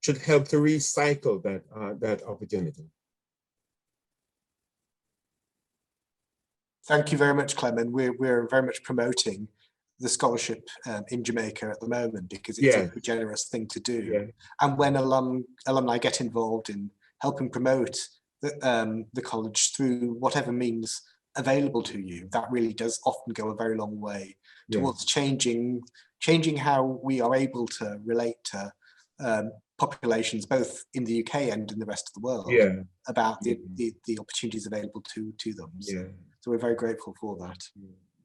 should help to recycle that opportunity. Thank you very much, Clement. We're very much promoting the scholarship in Jamaica at the moment because it's a generous thing to do. Yeah. And when alumni get involved in helping promote the college through whatever means available to you, that really does often go a very long way towards changing how we are able to relate to populations both in the UK and in the rest of the world about the opportunities available to them. So we're very grateful for that.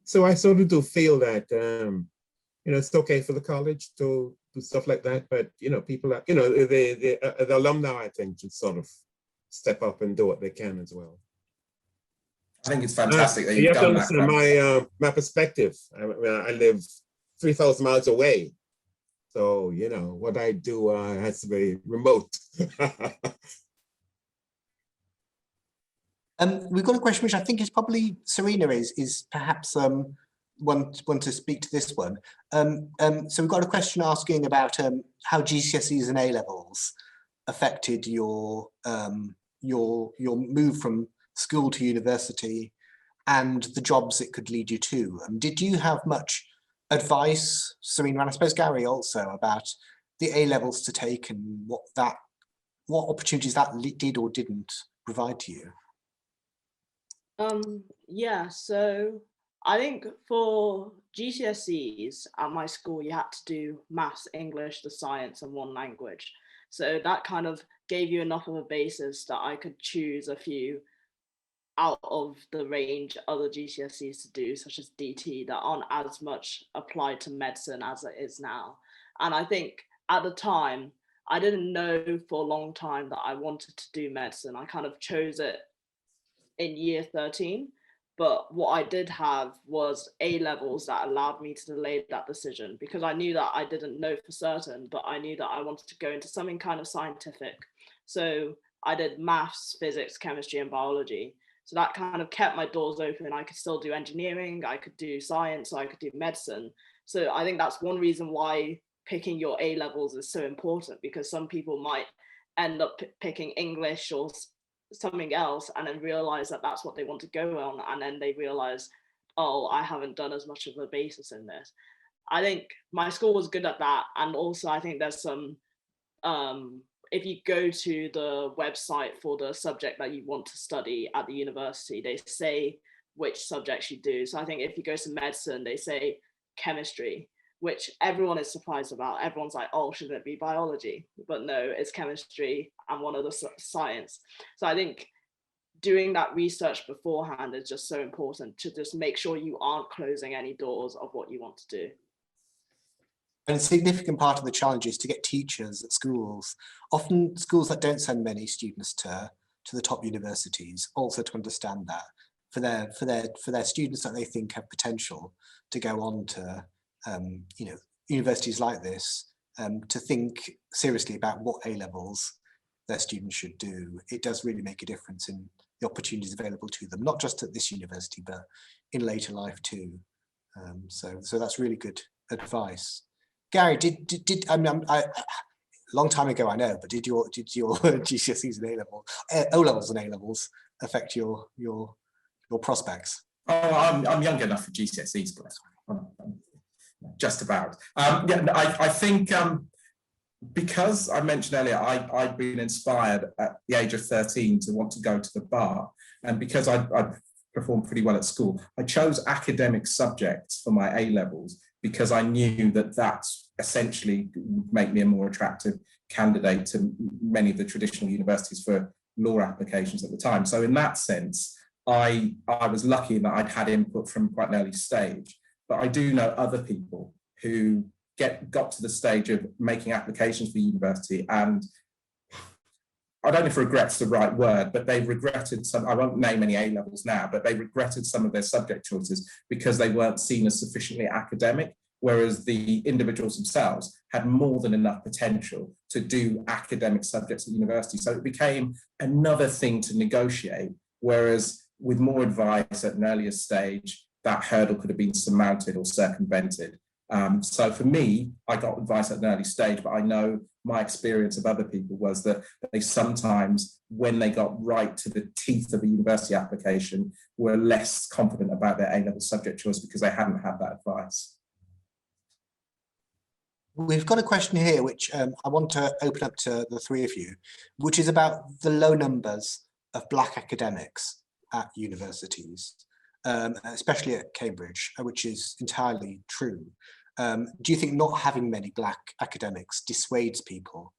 So I sort of do feel that it's okay for the college to do stuff like that, but people are, the alumni, I think, should sort of step up and do what they can as well. I think it's fantastic that you've done that. My perspective. I live 3,000 miles away, so what I do has to be remote. We've got a question which I think is probably Serena is perhaps one to speak to this one. So we've got a question asking about how GCSEs and A-levels affected your move from school to university and the jobs it could lead you to. Did you have much advice, Serena, and I suppose Gary also, about the A-levels to take and what opportunities that did or didn't provide to you? Yeah, so I think for GCSEs at my school, you had to do maths, English, the science, and one language. So that kind of gave you enough of a basis that I could choose a few out of the range other GCSEs to do, such as DT, that aren't as much applied to medicine as it is now. And I think at the time, I didn't know for a long time that I wanted to do medicine. I kind of chose it in year 13, but what I did have was A-levels that allowed me to delay that decision, because I knew that I didn't know for certain, but I knew that I wanted to go into something kind of scientific. So I did maths, physics, chemistry, and biology. So that kind of kept my doors open. I could still do engineering, I could do science, or I could do medicine. So I think that's one reason why picking your A-levels is so important, because some people might end up picking English or something else and then realize that that's what they want to go on, and then they realize, oh, I haven't done as much of a basis in this. I think my school was good at that. And also I think there's some if you go to the website for the subject that you want to study at the university, they say which subjects you do. So I think if you go to medicine, they say chemistry, which everyone is surprised about. Everyone's like, oh, shouldn't it be biology? But no, it's chemistry and one other science. So I think doing that research beforehand is just so important, to just make sure you aren't closing any doors of what you want to do. And a significant part of the challenge is to get teachers at schools. Often schools that don't send many students to to the top universities, also to understand that for their students that they think have potential to go on to universities like this, to think seriously about what A-levels their students should do. It does really make a difference in the opportunities available to them, not just at this university, but in later life too. So that's really good advice. Gary, long time ago, I know, but did your GCSEs and O-levels and A-levels affect your prospects? Oh, I'm young enough for GCSEs, bless me. Just about. I think because I mentioned earlier, I'd been inspired at the age of 13 to want to go to the bar, and because I performed pretty well at school, I chose academic subjects for my A-levels because I knew that essentially would make me a more attractive candidate to many of the traditional universities for law applications at the time. So in that sense, I was lucky that I'd had input from quite an early stage. But I do know other people who got to the stage of making applications for university, and I don't know if regret's the right word, but they regretted some, I won't name any A-levels now, but they regretted some of their subject choices because they weren't seen as sufficiently academic, whereas the individuals themselves had more than enough potential to do academic subjects at university. So it became another thing to negotiate, whereas with more advice at an earlier stage, that hurdle could have been surmounted or circumvented. So for me, I got advice at an early stage, but I know my experience of other people was that they sometimes, when they got right to the teeth of a university application, were less confident about their A-level subject choice because they hadn't had that advice. We've got a question here, which I want to open up to the three of you, which is about the low numbers of Black academics at universities, especially at Cambridge, which is entirely true. Do you think not having many Black academics dissuades people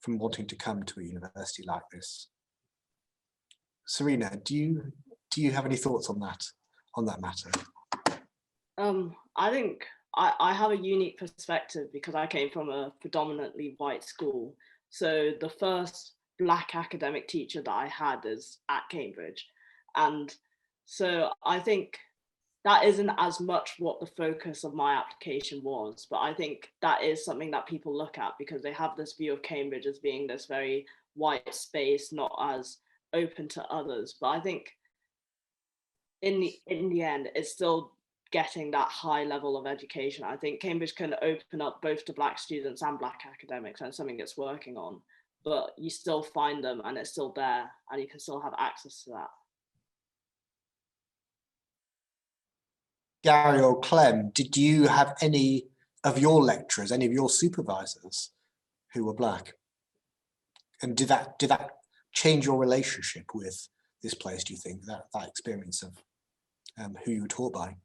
from wanting to come to a university like this? Serena, do you have any thoughts on that matter? I think I have a unique perspective because I came from a predominantly white school. So the first Black academic teacher that I had is at Cambridge. And so I think that isn't as much what the focus of my application was, but I think that is something that people look at because they have this view of Cambridge as being this very white space, not as open to others. But I think in the end, it's still getting that high level of education. I think Cambridge can open up both to Black students and Black academics, and something it's working on, but you still find them and it's still there and you can still have access to that. Gary or Clem, did you have any of your lecturers, any of your supervisors who were Black? And did that change your relationship with this place, do you think, that experience of who you were taught by?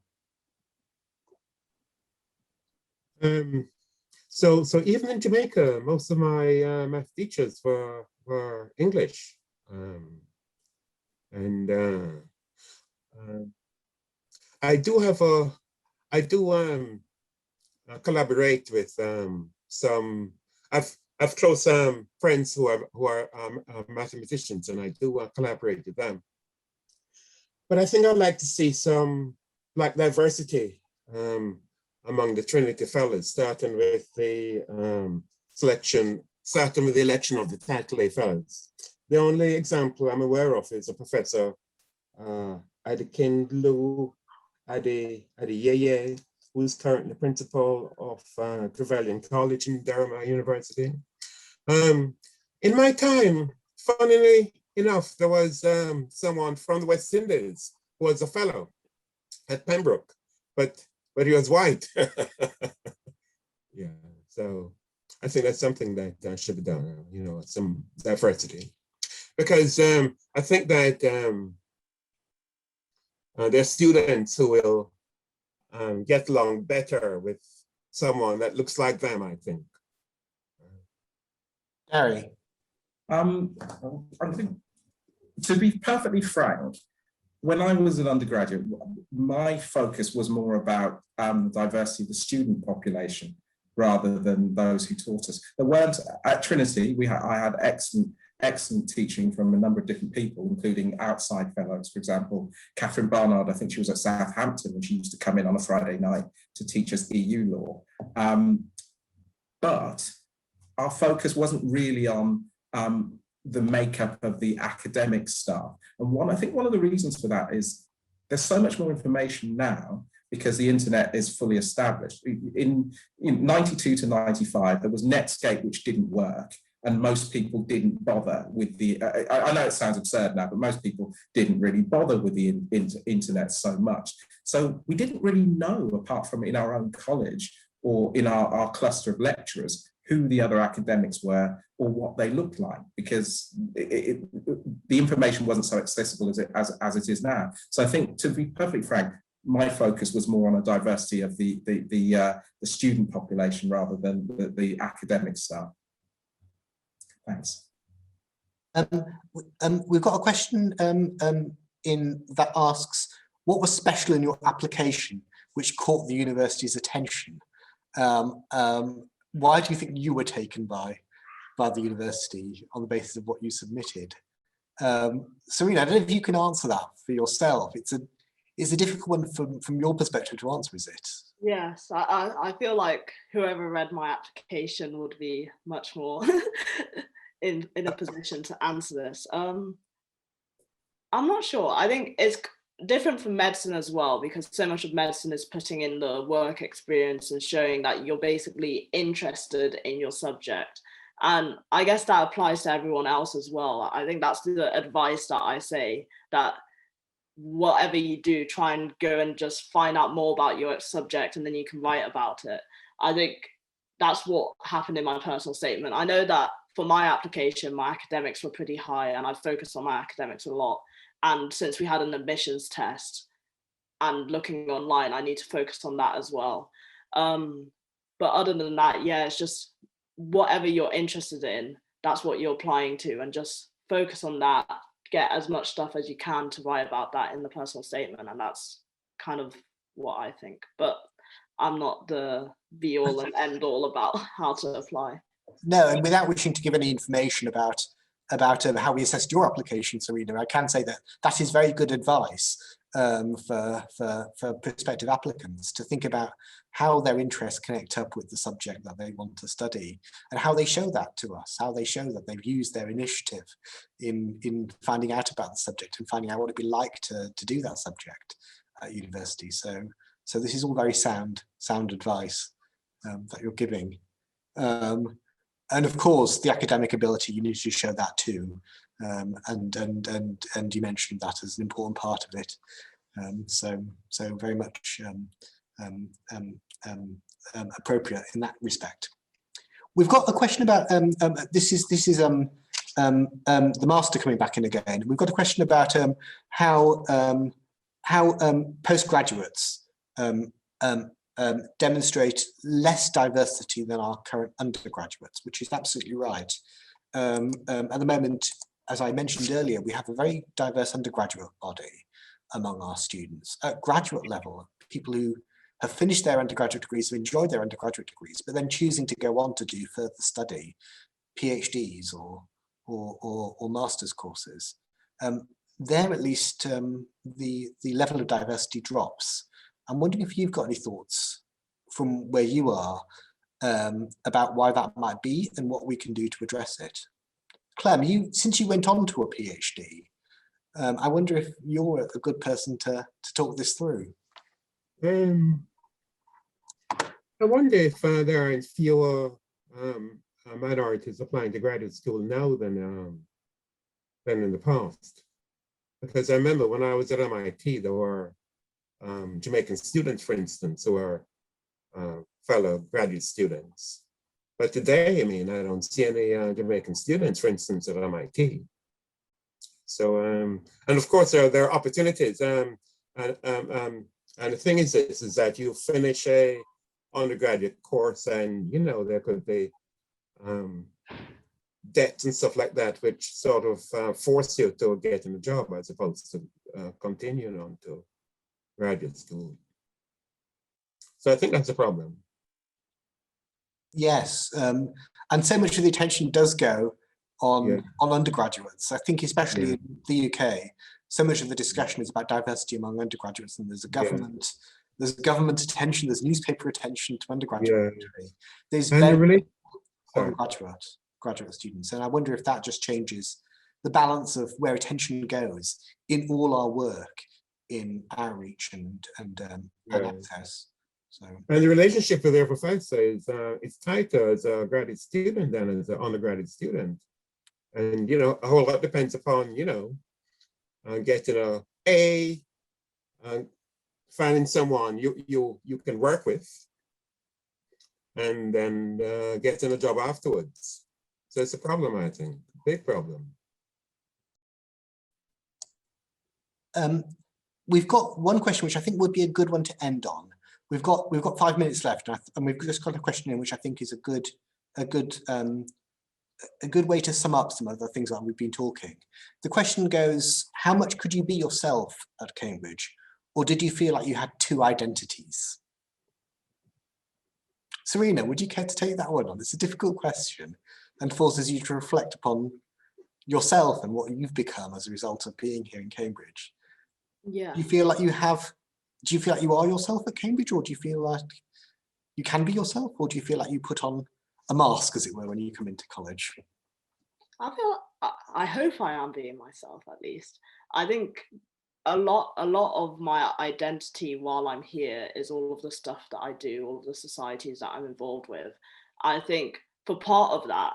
So even in Jamaica, most of my math teachers were English. I collaborate with some. I've close friends who are mathematicians, and I do collaborate with them. But I think I'd like to see some Black diversity among the Trinity fellows, starting with the election of the Title A fellows. The only example I'm aware of is a professor, Adekinlu Adeyeye, who's currently principal of Trevelyan College in Durham University. In my time, funnily enough, there was someone from the West Indies who was a fellow at Pembroke, but he was white. Yeah, so I think that's something that should be done, some diversity. Because I think that there are students who will get along better with someone that looks like them, I think. Gary? I think, to be perfectly frank, when I was an undergraduate, my focus was more about the diversity of the student population rather than those who taught us. There weren't, at Trinity, I had excellent excellent teaching from a number of different people, including outside fellows. For example, Catherine Barnard, I think she was at Southampton, and she used to come in on a Friday night to teach us EU law. But our focus wasn't really on the makeup of the academic staff. And I think one of the reasons for that is there's so much more information now because the internet is fully established. In 92 to 95, there was Netscape, which didn't work. And most people didn't bother with the, I know it sounds absurd now, but most people didn't really bother with the internet so much. So we didn't really know, apart from in our own college or in our cluster of lecturers, who the other academics were or what they looked like, because the information wasn't so accessible as it is now. So I think, to be perfectly frank, my focus was more on a diversity of the student population rather than the academic staff. Thanks. We've got a question in that asks, what was special in your application which caught the university's attention? Why do you think you were taken by the university on the basis of what you submitted? Serena, I don't know if you can answer that for yourself. It's a difficult one from your perspective to answer, is it? Yes, I feel like whoever read my application would be much more in a position to answer this. I'm not sure. I think it's different from medicine as well, because so much of medicine is putting in the work experience and showing that you're basically interested in your subject. And I guess that applies to everyone else as well. I think that's the advice that I say, that whatever you do, try and go and just find out more about your subject and then you can write about it. I think that's what happened in my personal statement. I know that for my application, my academics were pretty high and I focused on my academics a lot. And since we had an admissions test and looking online, I need to focus on that as well. But other than that, yeah, it's just whatever you're interested in, that's what you're applying to, and just focus on that, get as much stuff as you can to write about that in the personal statement. And that's kind of what I think, but I'm not the be all and end all about how to apply. No, and without wishing to give any information about how we assessed your application, Serena, I can say that is very good advice for prospective applicants to think about how their interests connect up with the subject that they want to study, and how they show that to us, how they show that they've used their initiative in finding out about the subject and finding out what it'd be like to do that subject at university. So this is all very sound advice that you're giving. And of course, the academic ability, you need to show that too. And you mentioned that as an important part of it. So very much appropriate in that respect. We've got a question about this is the master coming back in again. We've got a question about how postgraduates demonstrate less diversity than our current undergraduates, which is absolutely right. At the moment, as I mentioned earlier, we have a very diverse undergraduate body among our students. At graduate level, people who have finished their undergraduate degrees, have enjoyed their undergraduate degrees, but then choosing to go on to do further study, PhDs or master's courses, there at least the level of diversity drops. I'm wondering if you've got any thoughts from where you are about why that might be and what we can do to address it. Clem, since you went on to a PhD, I wonder if you're a good person to talk this through. I wonder if there are fewer minorities applying to graduate school now than in the past. Because I remember when I was at MIT, there were Jamaican students, for instance, who are fellow graduate students. But today, I mean, I don't see any Jamaican students, for instance, at MIT. So, and of course, there are opportunities. And the thing is this, is that you finish a undergraduate course and, you know, there could be debts and stuff like that, which sort of force you to get in a job as opposed to continuing on to graduate school. So I think that's a problem. Yes, and so much of the attention does go on undergraduates. I think especially in the UK, so much of the discussion is about diversity among undergraduates, and there's a government attention, there's newspaper attention to undergraduate. There's very graduate students, and I wonder if that just changes the balance of where attention goes in all our work in outreach and access. So, and the relationship with their professor is tighter as a graduate student than as an undergraduate student. And, you know, a whole lot depends upon, you know, getting finding someone you can work with, and then getting a job afterwards. So it's a problem, I think, big problem. We've got one question which I think would be a good one to end on. We've got 5 minutes left, and we've just got a question in which I think is a good way to sum up some of the things that we've been talking. The question goes: how much could you be yourself at Cambridge, or did you feel like you had two identities? Serena, would you care to take that one on? It's a difficult question and forces you to reflect upon yourself and what you've become as a result of being here in Cambridge. Yeah. Do you feel like you are yourself at Cambridge, or do you feel like you can be yourself, or do you feel like you put on a mask, as it were, when you come into college? I hope I am being myself, at least. I think a lot of my identity while I'm here is all of the stuff that I do, all of the societies that I'm involved with. I think for part of that,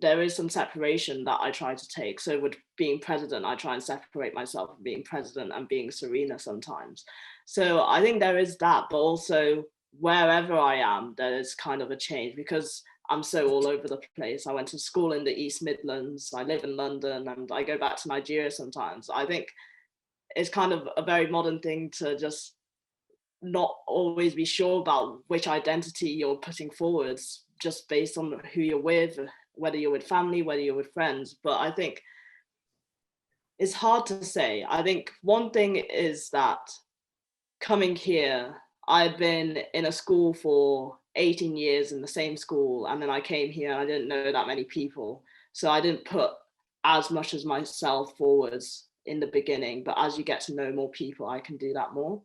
there is some separation that I try to take. So with being president, I try and separate myself from being president and being Serena sometimes. So I think there is that, but also wherever I am, there is kind of a change because I'm so all over the place. I went to school in the East Midlands, I live in London, and I go back to Nigeria sometimes. I think it's kind of a very modern thing to just not always be sure about which identity you're putting forwards just based on who you're with, whether you're with family, whether you're with friends. But I think it's hard to say. I think one thing is that coming here, I'd been in a school for 18 years in the same school, and then I came here and I didn't know that many people. So I didn't put as much as myself forwards in the beginning, but as you get to know more people, I can do that more.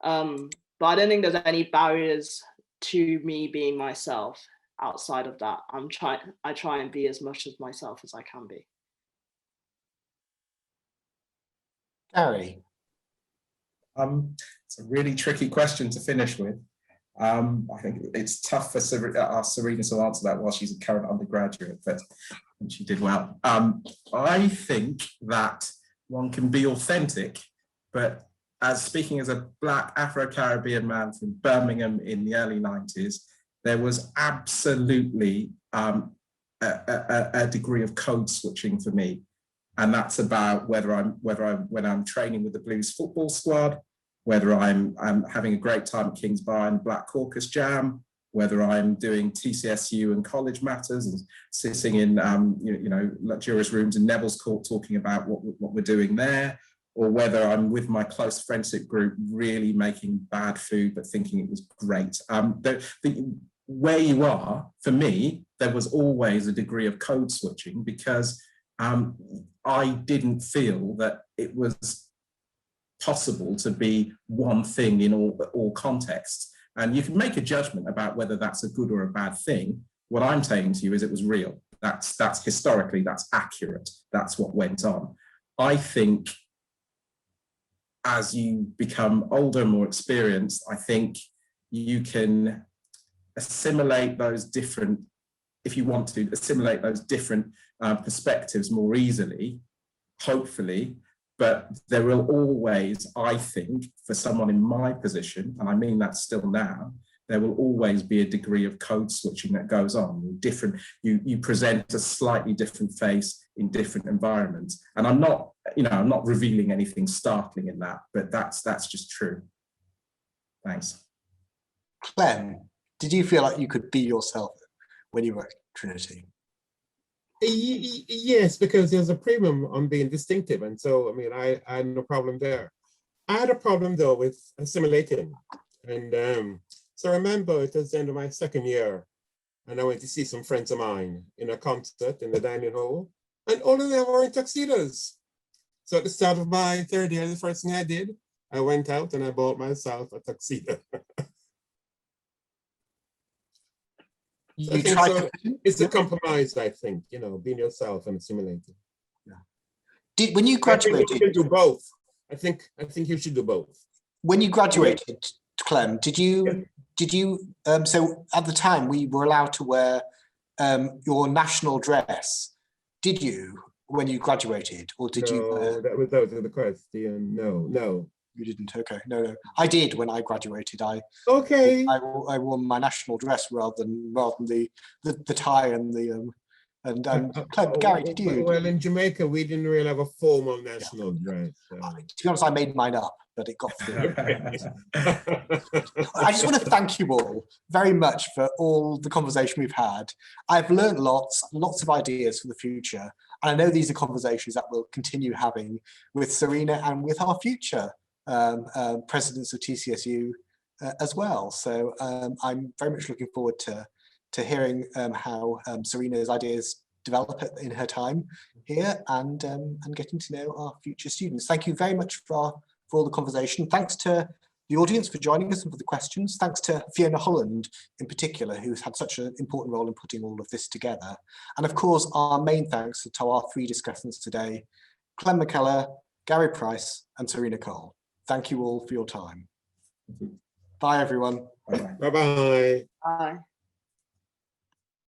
But I don't think there's any barriers to me being myself outside of that. I try and be as much as myself as I can be. Gary? It's a really tricky question to finish with. I think it's tough for Serena to answer that while she's a current undergraduate, but she did well. I think that one can be authentic, but speaking as a Black Afro-Caribbean man from Birmingham in the early 90s, there was absolutely a degree of code switching for me. And that's about when I'm training with the Blues football squad, whether I'm having a great time at King's Bar and Black Caucus Jam, whether I'm doing TCSU and college matters and sitting in luxurious rooms in Neville's Court talking about what we're doing there, or whether I'm with my close friendship group really making bad food but thinking it was great. Where you are, for me, there was always a degree of code switching because I didn't feel that it was possible to be one thing in all contexts. And you can make a judgment about whether that's a good or a bad thing. What I'm saying to you is it was real. That's historically, that's accurate. That's what went on. I think as you become older, more experienced, I think you can assimilate those different, if you want to, assimilate those different perspectives more easily, hopefully. But there will always, I think, for someone in my position, and I mean that still now, there will always be a degree of code switching that goes on. You present a slightly different face in different environments. And I'm not revealing anything startling in that, but that's just true. Thanks. Clem, did you feel like you could be yourself when you were at Trinity? Yes, because there's a premium on being distinctive. And so, I mean, I had no problem there. I had a problem though with assimilating. And so I remember it was the end of my second year and I went to see some friends of mine in a concert in the dining hall, and all of them were in tuxedos. So at the start of my third year, the first thing I did, I went out and I bought myself a tuxedo. You tried So to fit in? it's a compromise, I think, you know, being yourself and assimilating. When you I think you graduated, can do both. I think you should do both. when you graduated, Clem, did you so at the time we were allowed to wear your national dress, did you, when you graduated, or did you? No, that was the question. No. You didn't. Okay, no. I did when I graduated. Okay. I wore my national dress rather than the tie and the Clem, Gary, did you? Well, in Jamaica, we didn't really have a formal national dress. To be honest, I made mine up, but it got through. I just want to thank you all very much for all the conversation we've had. I've learned lots of ideas for the future. And I know these are conversations that we'll continue having with Serena and with our future presidents of TCSU as well. So I'm very much looking forward to hearing how Serena's ideas develop in her time here and getting to know our future students. Thank you very much for all the conversation. Thanks to the audience for joining us and for the questions. Thanks to Fiona Holland in particular, who's had such an important role in putting all of this together. And of course, our main thanks to our three discussants today, Clement McCalla, Gary Pryce, and Serena Cole. Thank you all for your time. Bye, everyone. Bye-bye. Bye-bye. Bye.